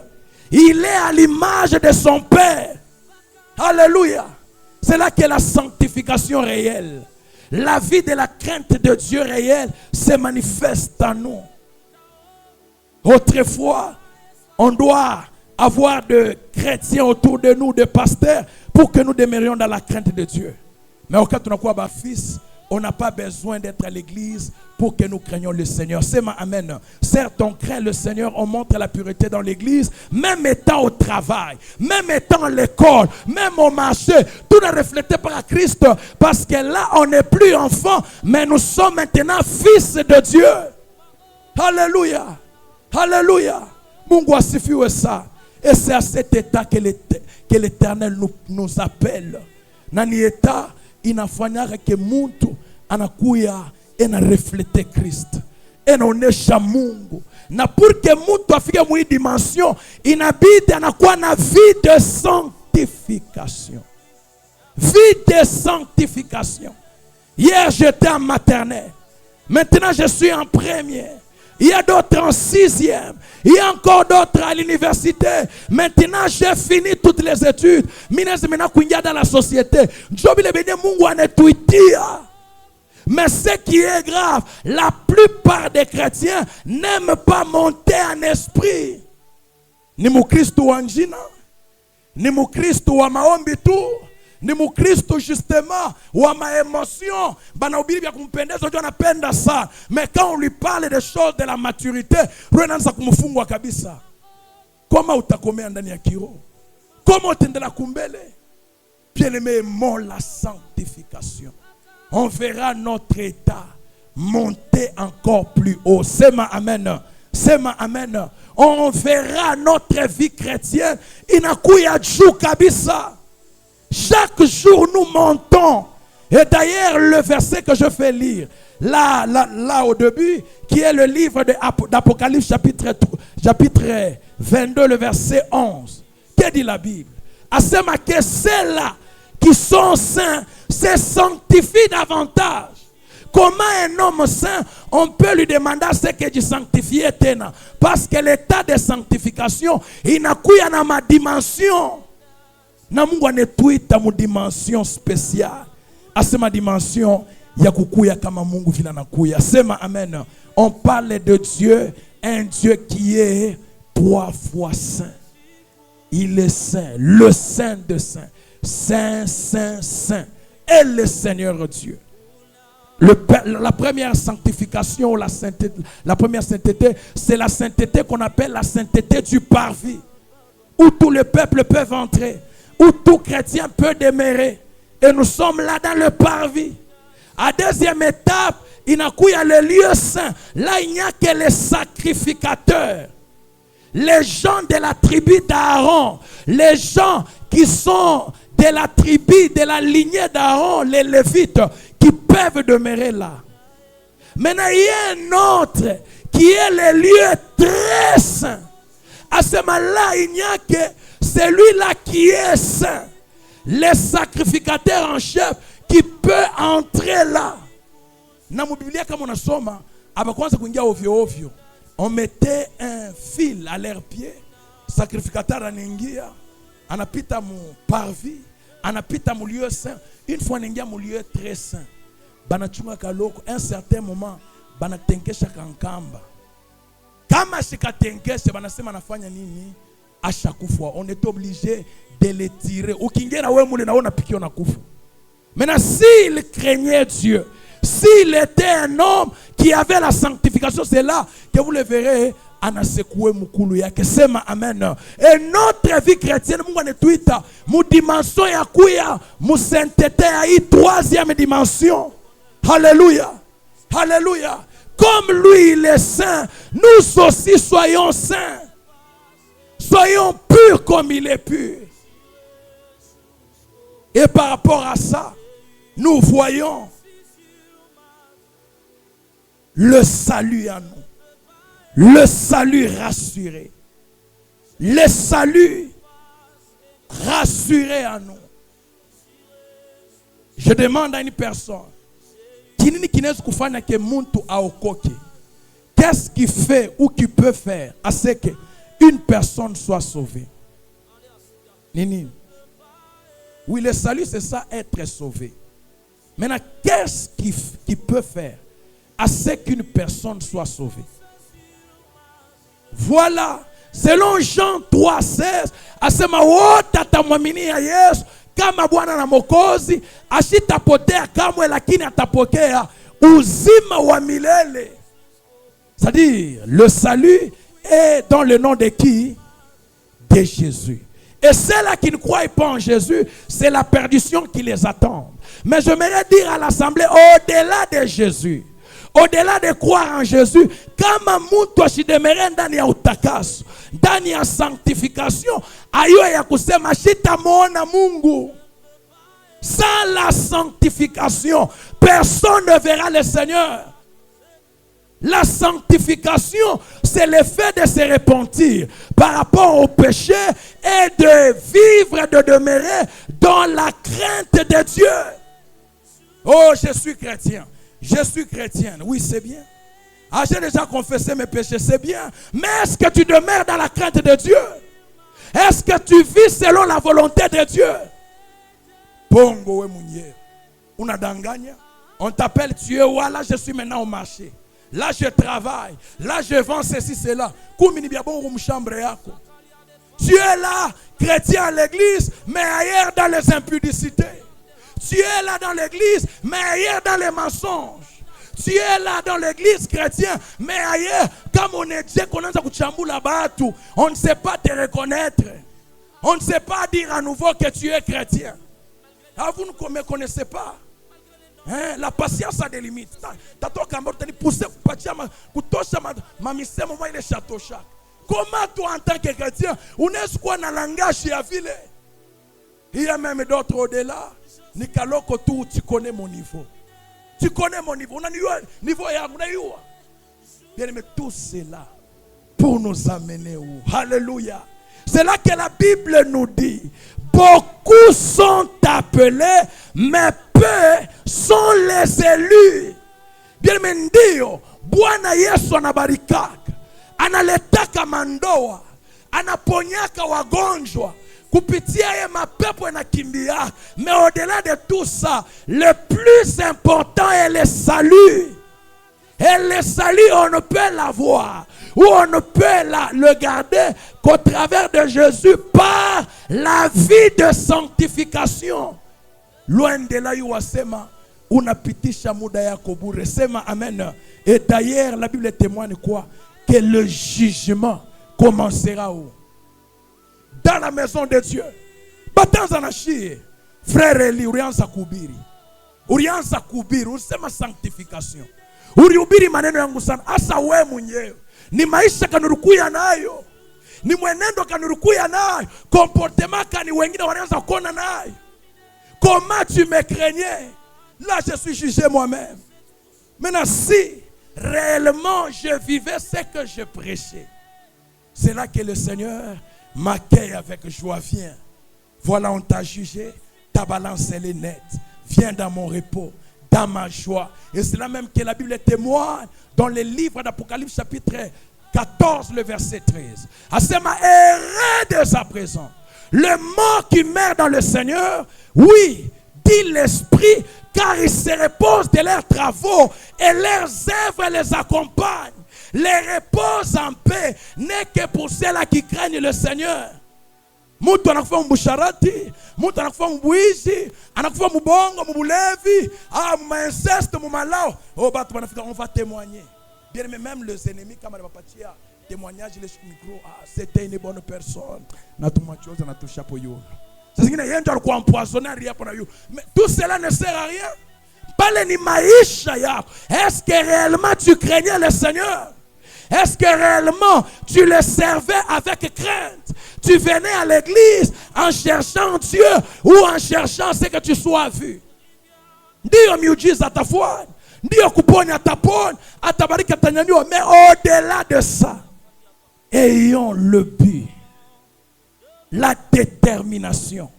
il est à l'image de son Père. Alléluia. C'est là qu'est la sanctification réelle. La vie de la crainte de Dieu réelle se manifeste en nous. Autrefois, on doit avoir de chrétiens autour de nous, de pasteurs, pour que nous demeurions dans la crainte de Dieu. Mais au cas où on a fils, on n'a pas besoin d'être à l'église pour que nous craignions le Seigneur. C'est ma amen. Certes, on craint le Seigneur, on montre la pureté dans l'église, même étant au travail, même étant à l'école, même au marché. Tout est reflété par Christ, parce que là, on n'est plus enfant, mais nous sommes maintenant fils de Dieu. Alléluia. Alléluia. Mungu asifiwe ça. Et c'est à cet état que l'Éternel nous appelle. Nani état inafanyaka ke muntu anakuya ena reflete Christ, enaonesha Mungu. Na pour que muntu afike mwi dimension, inabidi anakuwa na vie de sanctification. Vie de sanctification. Hier j'étais en maternelle, maintenant je suis en première. Il y a d'autres en 6e. Il y a encore d'autres à l'université. Maintenant, j'ai fini toutes les études. Maintenant, dans la société. Mais ce qui est grave, la plupart des chrétiens n'aiment pas monter en esprit. Ni Mukristo wa njina, ni Mukristo wa maombi tu, ni Mukristo justement wa ma émotion. Banahubiri vya kumpendeza, unajua anapenda ça. Mais quand on lui parle des choses de la maturité, roho inaanza kumfungwa kabisa. Kama utakomea ndani ya kiroho, kama utaendelea kumbele. Bien-aimé, aimons la sanctification. On verra notre état monter encore plus haut. C'est ma amen. C'est ma amen. On verra notre vie chrétienne inakuya juu kabisa. Chaque jour nous montons. Et d'ailleurs le verset que je fais lire là au début, qui est le livre d'Apocalypse chapitre 22, le verset 11. Que dit la Bible? À ce moment que ceux-là qui sont saints se sanctifient davantage. Comment un homme saint, on peut lui demander ce que tu sanctifies tena? Parce que l'état de sanctification, il n'a qu'à dans ma dimension. Na Mungu anetuita mu dimension spéciale. Asema dimension ya kukuya kama Mungu vile anakuya. Sema amen. On parle de Dieu, un Dieu qui est 3 fois saint. Il est saint, le saint de saint. Saint, saint, saint. Et le Seigneur Dieu. La première sanctification, la première sainteté, c'est la sainteté qu'on appelle la sainteté du parvis. Où tout le peuple peut entrer. Où tout chrétien peut demeurer. Et nous sommes là dans le parvis. À deuxième étape, inakuya le lieu saint. Là, il n'y a que les sacrificateurs. Les gens de la tribu d'Aaron, les gens qui sont de la tribu, de la lignée d'Aaron, les Lévites, qui peuvent demeurer là. Maintenant, il y a un autre qui est le lieu très saint. À ce moment-là, il n'y a que celui-là qui est saint. Les sacrificateurs en chef qui peut entrer là. Dans la Bible, comme on a somme, on mettait un fil à leurs pieds. Sacrificateur anengia, anapita mu parvis, anapita mu lieu saint. Une fois nengia mu lieu très saint. Banachunga kaloko, un certain moment, banatenkesha kankamba. Kama shikatenkesha, banasema nafanya nini? À chaque fois, on est obligé de les tirer. Ukingera we mule na ona pikio na kufu. Maintenant, s'il craignait Dieu, s'il était un homme qui avait la sanctification, c'est là que vous le verrez. Anasekoué mukulu yake. Sema amen. Et notre vie chrétienne, mungu anetuita mu dimension ya kuya mu sainteté ya hii troisième dimension. Alléluia. Alléluia. Comme lui il est saint, nous aussi soyons saints. Soyons purs comme il est pur. Et par rapport à ça, nous voyons le salut en nous. Le salut rassuré. Le salut rassuré en nous. Je demande à une personne, qu'est-ce qui fait ou qui peut faire à ce qu'une personne soit sauvée? Nini? Oui, le salut, c'est ça, être sauvé. Maintenant, qu'est-ce qui peut faire à ce qu'une personne soit sauvée? Voilà, selon Jean 3,16, asema wote atamwamini ya Yesu kama Bwana na Mwokozi, ashitapotea kamwe, lakini atapokea uzima wa milele. C'est-à-dire, le salut est dans le nom de qui? De Jésus. Et ceux-là qui ne croient pas en Jésus, c'est la perdition qui les attend. Mais j'aimerais dire à l'assemblée, au-delà de Jésus, au-delà de croire en Jésus, kama mtu ashidemere ndani ya utakaso, ndani ya sanctification, ayo ya kusema shitamuona Mungu. Sans la sanctification, personne ne verra le Seigneur. La sanctification, c'est le fait de se repentir par rapport au péché et de vivre, de demeurer dans la crainte de Dieu. Oh, je suis chrétien. Je suis chrétienne. Oui, c'est bien. Ah, j'ai déjà confessé mes péchés, c'est bien. Mais est-ce que tu demeures dans la crainte de Dieu? Est-ce que tu vis selon la volonté de Dieu? Pongo we mounier. Unadanganya. On t'appelle, tu es où? Là, je suis maintenant au marché. Là, je travaille. Là, je vends ceci, cela. Tu es là, chrétien à l'église, mais ailleurs dans les impudicités. Tu es là dans l'église, mais ailleurs dans les mensonges. Tu es là dans l'église chrétienne, mais ailleurs, comme on est Dieu, on ne sait pas te reconnaître. On ne sait pas dire à nouveau que tu es chrétien. Ah, vous ne me connaissez pas. Hein? La patience a des limites. Comment toi en tant que chrétien, on est quoi dans le langage à ville? Il y a même d'autres au-delà. Nikaloko tout, tu connais mon niveau. Tu connais mon niveau. On a un niveau ya bien aimé, tout cela pour nous amener où? Alléluia. C'est là que la Bible nous dit, beaucoup sont appelés, mais peu sont les élus. Bien aimé, ndio Bwana Yesu anabarikaka, analetaka mandoa, anaponyaka wagonjwa, kupitia ye mapepo yanakimbia. Mais au-delà de tout ça, le plus important est le salut. Et le salut, on ne peut l'avoir ou on ne peut le garder qu'au travers de Jésus par la vie de sanctification. Loin de là, yuwasema unapitisha muda yako bure. Sema amen. Et d'ailleurs, la Bible témoigne quoi? Que le jugement commencera où? Dans la maison de Dieu. Batanza na shie. Frère Eli, urianza kubiri. Urianza kubiri. Usema sanctification. Ulihubiri maneno yangu sana. Asa wewe mwenyewe ni maisha kanurukuya nayo, ni mwenendo kanurukuya nayo, comportement kani wengine wanaweza kuona nayo. Comment tu me craignais? Là je suis jugé moi-même. Maintenant si réellement je vivais ce que je prêchais, c'est là que le Seigneur m'accueille avec joie. Viens, voilà, on t'a jugé, ta balance elle est nette. Viens dans mon repos, dans ma joie. Et c'est là même que la Bible témoigne dans le livre d'Apocalypse chapitre 14, le verset 13. Asema, errez dès à présent. Le mort qui meurt dans le Seigneur, oui, dit l'Esprit, car ils se reposent de leurs travaux et leurs œuvres les accompagnent. Les repos en paix n'est que pour ceux-là qui craignent le Seigneur. Mtu anakufa mbusharati, mtu anakufa mbuizi, anakufa mbongo, mbulevi, mainceste, mmalao. Oh, batu banafika, on va témoigner. Bien, mais même les ennemis, comme on va partir témoignage, les micro, c'était une bonne personne. Na tout chose, na tout chapeau yo. C'est ce qui n'est pas empoisonné rien pour nous. Mais tout cela ne sert à rien. Parle ni maisha yako. Est-ce que réellement tu craignais le Seigneur? Est-ce que réellement tu le servais avec crainte? Tu venais à l'église en cherchant Dieu ou en cherchant ce que tu sois vu? Ndio miujiza atafuata, ndio kuponya atapona, atabariki atanyanyua, mais au-delà de ça, ayons le but, la détermination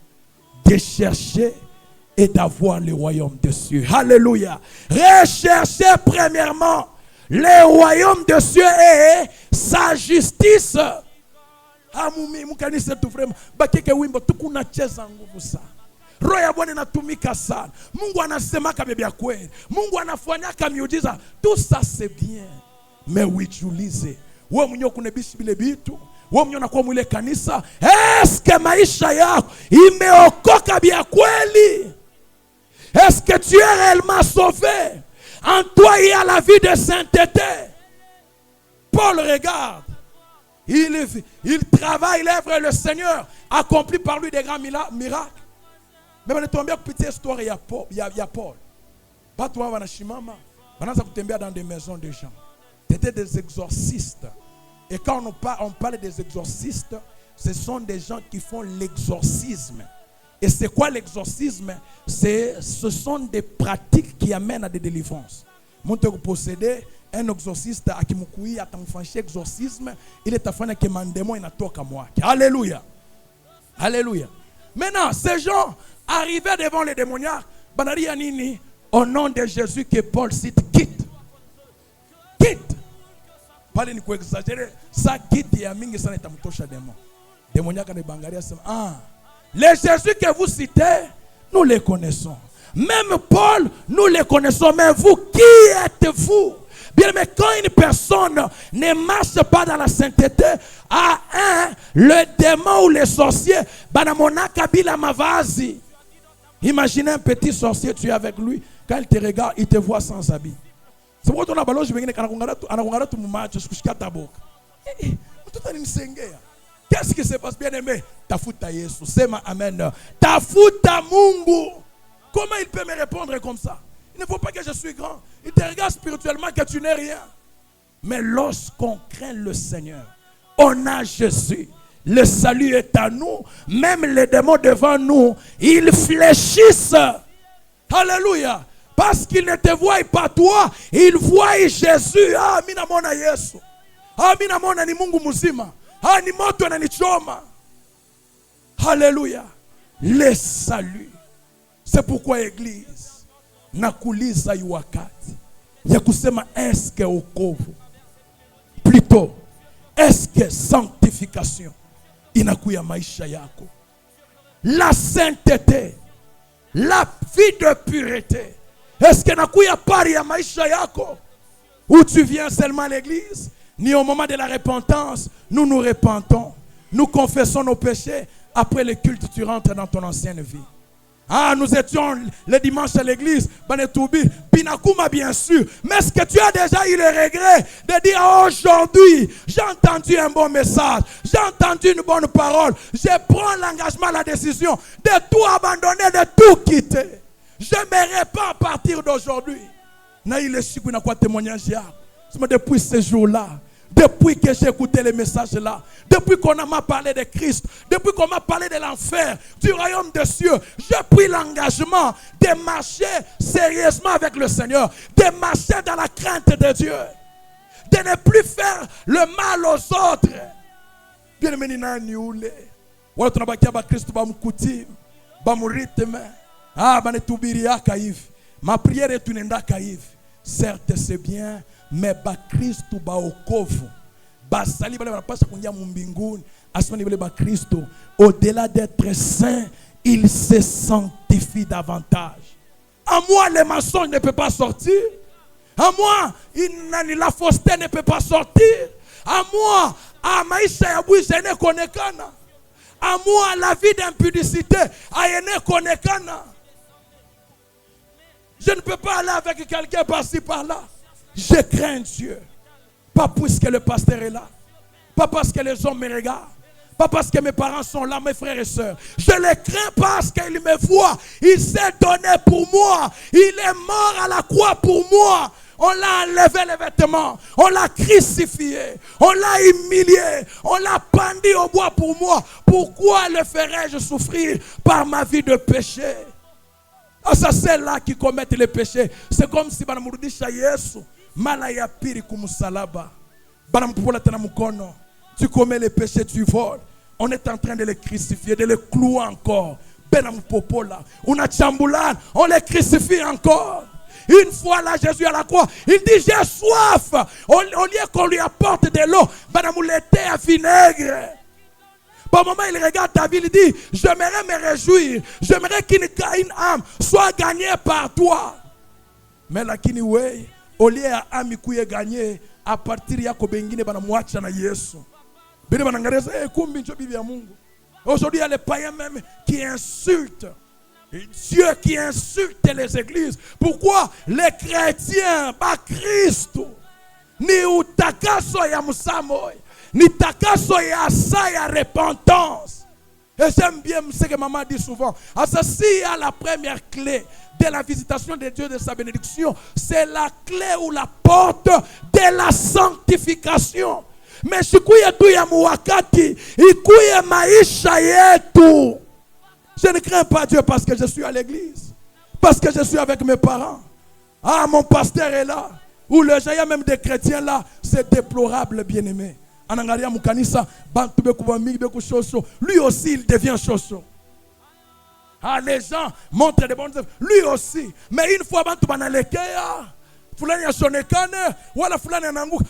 de chercher et d'avoir le royaume des cieux. Alléluia. Recherchez premièrement le royaume des cieux et sa justice. Mukanisa tu vraiment bakike wimbo tukunacheza nguvu sana. Roho ya Bwana inatumika sana. Mungu anasemaka bebya kweli. Mungu anafanyaka miujiza. Tout ça c'est bien. Mais uijulize. Wewe mwenyewe kunebishi bile bitu. Wewe mwenyewe unakuwa mwile kanisa. Est-ce que maisha yako imeokoka bya kweli? Est-ce que tu es réellement sauvé? En toi il y a la vie de sainteté. Paul regarde. Il travaille, il œuvre, le Seigneur accomplit par lui des grands miracles. Mais on est tombé à une petite histoire, il y a Paul. Pas toi, on a chimama. On a tombé dans des maisons de gens. C'était des exorcistes. Et quand on parle des exorcistes, ce sont des gens qui font l'exorcisme. Et c'est quoi l'exorcisme? Ce sont des pratiques qui amènent à des délivrances. Monte posséder un exorciste à qui mukui a t'enfanché exorcisme, il est afin que mon démon inatoka moi. Alléluia. Alléluia. Maintenant, ces gens arrivaient devant les démoniaques. Banari Yanini, au nom de Jésus que Paul cite, quitte. Quitte. Pas de quoi exagérer. Ça quitte et amingi ça n'est pas mutosha démon. Démoniaque de Bangaria, les Jésus que vous citez, nous les connaissons. Même Paul, nous les connaissons. Mais vous, qui êtes-vous? Bien, mais quand une personne ne marche pas dans la sainteté, le démon ou les sorciers, imaginez un petit sorcier, tu es avec lui, quand il te regarde, il te voit sans habit. C'est pourquoi on a ballon, je vais qu'est-ce qui se passe, bien aimé? Tafuta Yesu, c'est ma amen. Tafuta Mungu. Comment il peut me répondre comme ça? Il ne faut pas que je suis grand. Il te regarde spirituellement que tu n'es rien. Mais lorsqu'on craint le Seigneur, on a Jésus. Le salut est à nous. Même les démons devant nous, ils fléchissent. Alléluia. Parce qu'ils ne te voient pas toi, ils voient Jésus. Ah, mina mona Yesu. Ah, mina mona ni Mungu muzima. Ah, ni moto na ni choma. Alléluia. Le salut. C'est pourquoi Église, nakuliza wakati ya kusema eske wokovu, plutôt eske sanctification inakuya maisha yako, la sainteté, la vie de pureté, eske nakuya pari ya maisha yako, ou tu viens seulement à l'église, ni au moment de la repentance, nous nous repentons, nous confessons nos péchés, après le culte tu rentres dans ton ancienne vie. Ah, nous étions le dimanche à l'église, Banetoubi, Binakuma bien sûr. Mais est-ce que tu as déjà eu le regret de dire aujourd'hui, j'ai entendu un bon message, j'ai entendu une bonne parole, je prends l'engagement, la décision de tout abandonner, de tout quitter. Je me répands à partir d'aujourd'hui. Na ile siku inakuwa témoignage yako. Depuis ce jour-là, depuis que j'ai écouté les messages là, depuis qu'on m'a parlé de Christ, depuis qu'on m'a parlé de l'enfer, du royaume des cieux, j'ai pris l'engagement de marcher sérieusement avec le Seigneur, de marcher dans la crainte de Dieu, de ne plus faire le mal aux autres. Bien aimé, nani ule. Wala tunabakia ba Kristo ba mkuti, ba muritme. Banetubiriaka hivi. Ma prière est tunaendaka hivi. Certes c'est bien, mais ba Kristo ba okovu. Basali bale banapasha kuingia mbinguni. Asmani bale ba Kristo, au-delà d'être saint, il se sanctifie davantage. À moi les mensonges ne peuvent pas sortir. À moi la fausseté ne peut pas sortir. À moi maisha ya bwiza ene konekana. À moi la vie d'impudicité ayene konekana. Je ne peux pas aller avec quelqu'un par-ci par-là. Je crains Dieu. Pas puisque le pasteur est là. Pas parce que les hommes me regardent. Pas parce que mes parents sont là, mes frères et sœurs. Je les crains parce qu'ils me voient. Il s'est donné pour moi. Il est mort à la croix pour moi. On l'a enlevé les vêtements. On l'a crucifié. On l'a humilié. On l'a pendu au bois pour moi. Pourquoi le ferais-je souffrir par ma vie de péché? Ah, ça c'est là qui commettent les péchés. C'est comme si banamurudisha Yesu mala ya pili kumusalaba. Banampola tena mukono. Tu commets les péchés, tu voles. On est en train de les crucifier, de les clouer encore. Benampopola. On les crucifie encore. Une fois là, Jésus à la croix, il dit j'ai soif. Au lieu qu'on lui apporte de l'eau, banamulete à vinaigre. Par moment, il regarde David, il dit j'aimerais me réjouir. J'aimerais qu'une âme soit gagnée par toi. Mais là, kini way, au lieu à âme qui est gagnée, à partir de Yakobengine, banamwacha na Yesu. Aujourd'hui, il y a les païens même qui insultent Dieu, qui insulte les églises. Pourquoi les chrétiens, pas Christ, ni utakaso ya musamoy, ni takaso ya sa ya repentance. Et j'aime bien ce que maman dit souvent. S'il y a la première clé de la visitation de Dieu, de sa bénédiction, c'est la clé ou la porte de la sanctification. Mais sikuye tu ya muwakati, ikuye maisha yetu. Je ne crains pas Dieu parce que je suis à l'église, parce que je suis avec mes parents. Ah, mon pasteur est là. Ou le jaya même des chrétiens là, c'est déplorable, bien-aimé. Anangaria mukanisa, lui aussi il devient chocho. Ah, les gens montrent des bonnes œuvres. Lui aussi. Mais une fois,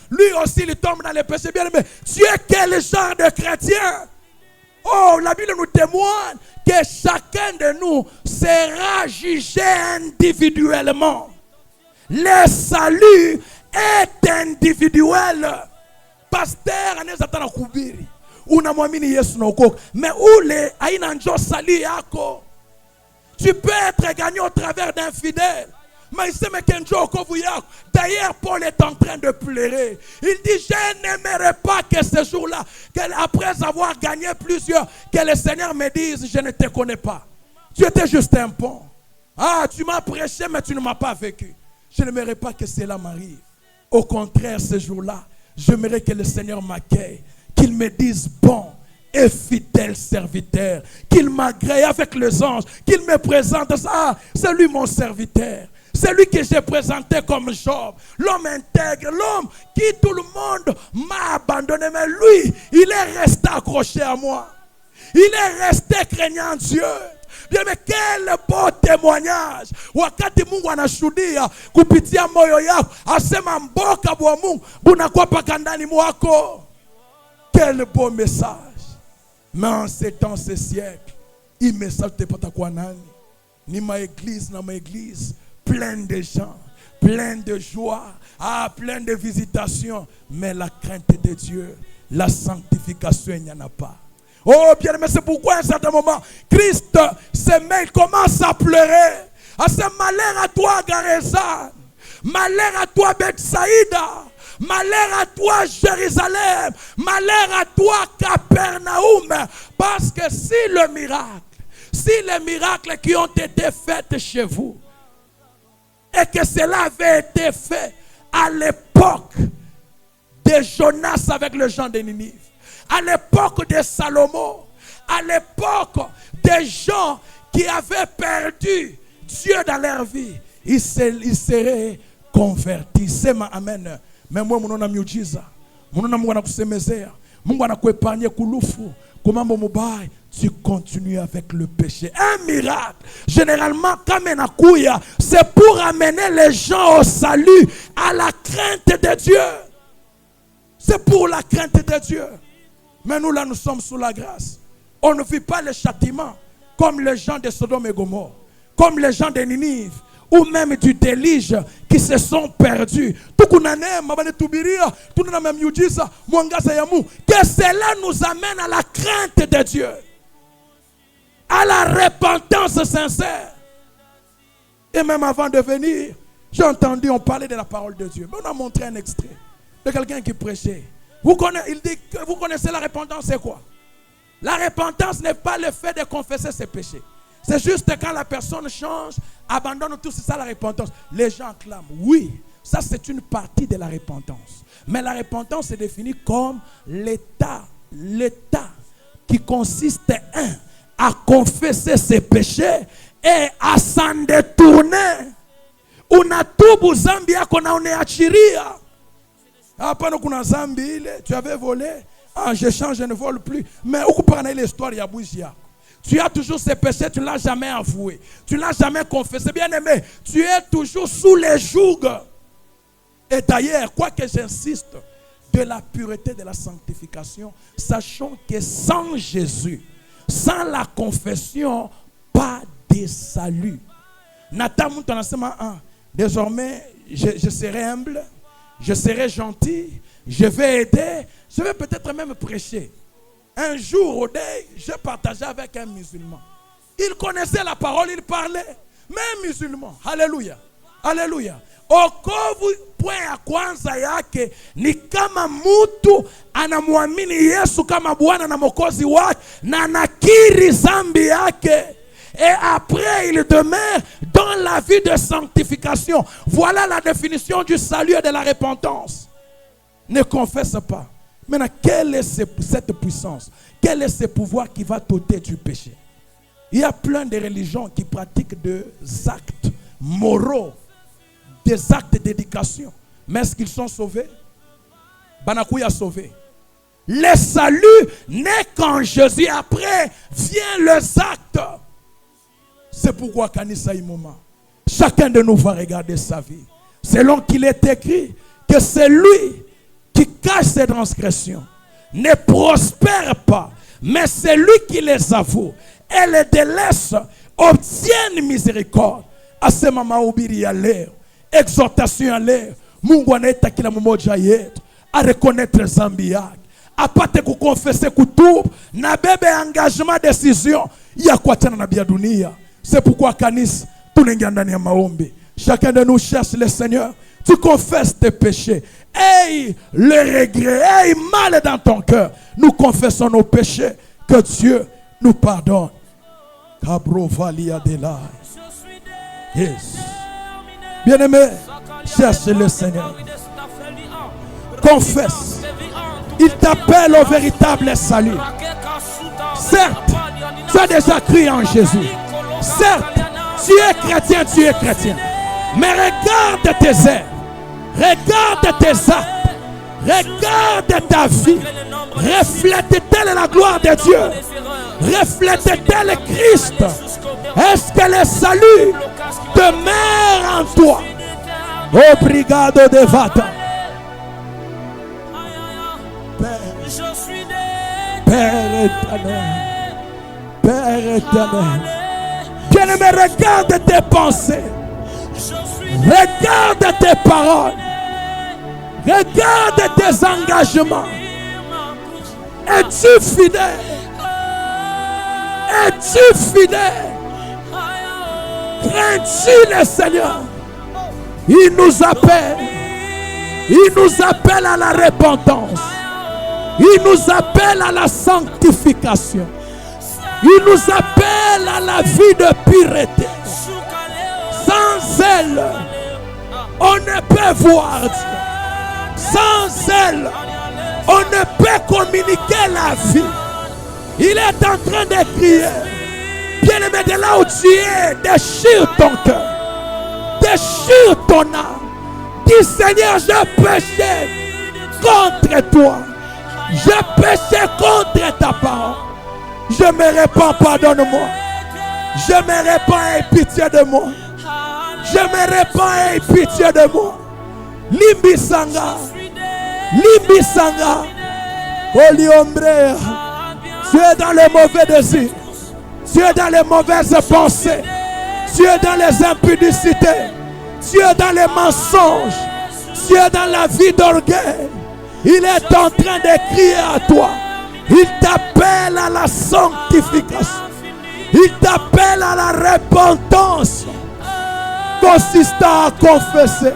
lui aussi il tombe dans les péchés. Bien aimé. Tu es quel genre de chrétien? Oh, la Bible nous témoigne que chacun de nous sera jugé individuellement. Le salut est individuel. Pasteur anezatana kubiri. Unamwamini Yesu na ukoka. Mais ule aina njo salut yako. Tu peux être gagné au travers d'un fidèle. Mais d'ailleurs, Paul est en train de pleurer. Il dit, je n'aimerais pas que ce jour-là, après avoir gagné plusieurs, que le Seigneur me dise, je ne te connais pas. Tu étais juste un pont. Ah, tu m'as prêché, mais tu ne m'as pas vécu. Je n'aimerais pas que cela m'arrive. Au contraire, ce jour-là, j'aimerais que le Seigneur m'accueille, qu'il me dise, bon et fidèle serviteur, qu'il m'agrée avec les anges, qu'il me présente ça. C'est lui mon serviteur. C'est lui que j'ai présenté comme Job, l'homme intègre, l'homme qui tout le monde m'a abandonné. Mais lui, il est resté accroché à moi. Il est resté craignant Dieu. Bien, mais quel beau témoignage. Wakati Mungu anashuhudia kupitia moyo yako, asema mboka bwa Mungu bunakuwa paka ndani mwako. Quel beau message. Mais en ces temps, ces siècles, il message te pata kwa nani? Ni ma église, na ma église. Plein de gens, plein de joie, plein de visitations. Mais la crainte de Dieu, la sanctification, il n'y en a pas. Oh bien, mais c'est pourquoi à un certain moment, Christ se met, il commence à pleurer. C'est malheur à toi, Garézan. Malheur à toi, Bethsaïda. Malheur à toi, Jérusalem. Malheur à toi, Capernaum. Parce que si les miracles qui ont été faits chez vous et que cela avait été fait à l'époque de Jonas avec le gens de Ninive, à l'époque de Salomon, à l'époque des gens qui avaient perdu Dieu dans leur vie, ils seraient convertis. Sema amen. Mais moi, mon nom miujiza, mon nom mwana kusemezea, Mungu anakuepanye kulufu, kumambo mubaya, tu continues avec le péché. Un miracle, généralement, kamenakuya, c'est pour amener les gens au salut, à la crainte de Dieu. C'est pour la crainte de Dieu. Mais nous, là, nous sommes sous la grâce. On ne vit pas le châtiment comme les gens de Sodome et Gomorrhe, comme les gens de Ninive, ou même du déluge qui se sont perdus. Que cela nous amène à la crainte de Dieu, à la repentance sincère. Et même avant de venir, j'ai entendu, on parlait de la parole de Dieu. Mais on a montré un extrait de quelqu'un qui prêchait. Il dit que vous connaissez la repentance, c'est quoi? La repentance n'est pas le fait de confesser ses péchés. C'est juste quand la personne change, abandonne tout, c'est ça la repentance. Les gens clament, oui, ça c'est une partie de la repentance. Mais la repentance est définie comme l'état qui consiste à confesser ses péchés et à s'en détourner. Unatubu zambi yako na uneachiria. Hapana kuna zambi ile, tu avais volé, je change, je ne vole plus. Mais où parle l'histoire ya bougie yako? Tu as toujours ces péchés, tu ne l'as jamais avoué. Tu ne l'as jamais confessé. Bien aimé, tu es toujours sous les jougs. Et d'ailleurs, quoi que j'insiste, de la pureté, de la sanctification, sachant que sans Jésus, sans la confession, pas de salut. Désormais, je serai humble, je serai gentil, je vais aider, je vais peut-être même prêcher. Un jour, au deuil, je partageais avec un musulman. Il connaissait la parole, il parlait. Mais un musulman, alléluia, alléluia. Okovu point ya kwanza yake ni kama mtu anamwamini Yesu kama Bwana na Mwokozi wake na nakiri zambi yake. Et après, il demeure dans la vie de sanctification. Voilà la définition du salut et de la repentance. Ne confesse pas. Maintenant, quelle est cette puissance? Quel est ce pouvoir qui va t'ôter du péché? Il y a plein de religions qui pratiquent des actes moraux, des actes d'éducation. Mais est-ce qu'ils sont sauvés? Banakouya sauvé. Le salut n'est qu'en Jésus. Après, vient les actes. C'est pourquoi Kanisa Imoma, chacun de nous va regarder sa vie. Selon qu'il est écrit que c'est lui qui cache ses transgressions ne prospère pas, mais c'est lui qui les avoue et les délaisse, obtient miséricorde. À ce moment où il y a l'air, exhortation à l'air, Mungu anaita kila mmoja yetu à reconnaître zambi yake, apate kukonfese kutubu na bebe engagement décision ya kuachana na bia dunia. C'est pourquoi kanisa tunaingia ndani ya maombi. Chacun de nous cherche le Seigneur. Tu confesses tes péchés. Aie le regret, aie mal dans ton cœur. Nous confessons nos péchés. Que Dieu nous pardonne. Yes. Bien-aimé, cherche le Seigneur. Confesse. Il t'appelle au véritable salut. Certes, tu as déjà cru en Jésus. Certes, tu es chrétien. Mais regarde tes œuvres. Regarde tes actes, regarde ta vie, reflète-t-elle la gloire de Dieu? Reflète-t-elle Christ? Est-ce que le salut demeure en toi? Obrigado de vata. Père éternel, Père éternel, bien-aimé, regarde tes pensées. Regarde tes paroles. Regarde tes engagements. Es-tu fidèle? Es-tu fidèle? Crains-tu le Seigneur? Il nous appelle. Il nous appelle à la repentance. Il nous appelle à la sanctification. Il nous appelle à la vie de pureté. Sans elle, on ne peut voir Dieu. Sans elle, on ne peut communiquer la vie. Il est en train de crier. Bien-aimé, de là où tu es, déchire ton cœur. Déchire ton âme. Dis Seigneur, j'ai péché contre toi. J'ai péché contre ta parole. Je me répands, pardonne-moi. Je me répands, aie pitié de moi. Je me répands, aie pitié de moi. Limbi Sanga. Limbi Sanga. Oliombrea. Tu es dans les mauvais désirs. Tu es dans les mauvaises pensées. Tu es dans les impudicités. Tu es dans les mensonges. Tu es dans la vie d'orgueil. Il est en train de crier à toi. Il t'appelle à la sanctification. Il t'appelle à la repentance. Consistant à confesser.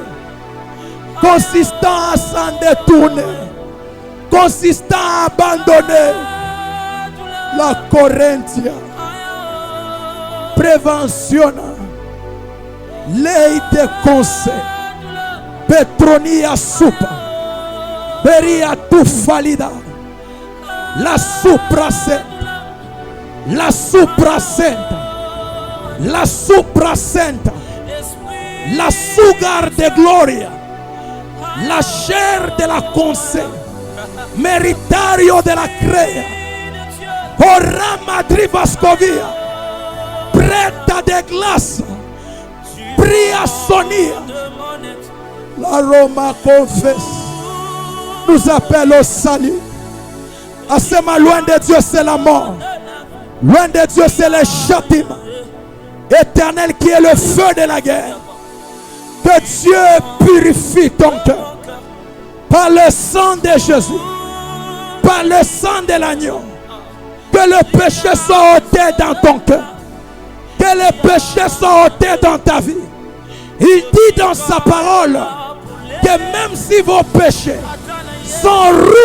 Consistant à s'en détourner. Consistant à abandonner la Corinthia. Préventiona. Leite conseil. Petronia supa. Beria tufalida. La suprasenta. La suprasenta. La suprasenta. La sugar de gloria. La chair de la conseil. Meritario de la crea. Orama drivascovia. Preta de glace. Bria sonia. La Roma confesse. Nous appelle au salut. Assez loin de Dieu, c'est la mort. Loin de Dieu, c'est le châtiment éternel qui est le feu de la guerre. Que Dieu purifie ton cœur par le sang de Jésus, par le sang de l'agneau. Que le péché soit ôté dans ton cœur. Que le péché soit ôté dans ta vie. Il dit dans sa parole que même si vos péchés sont rouges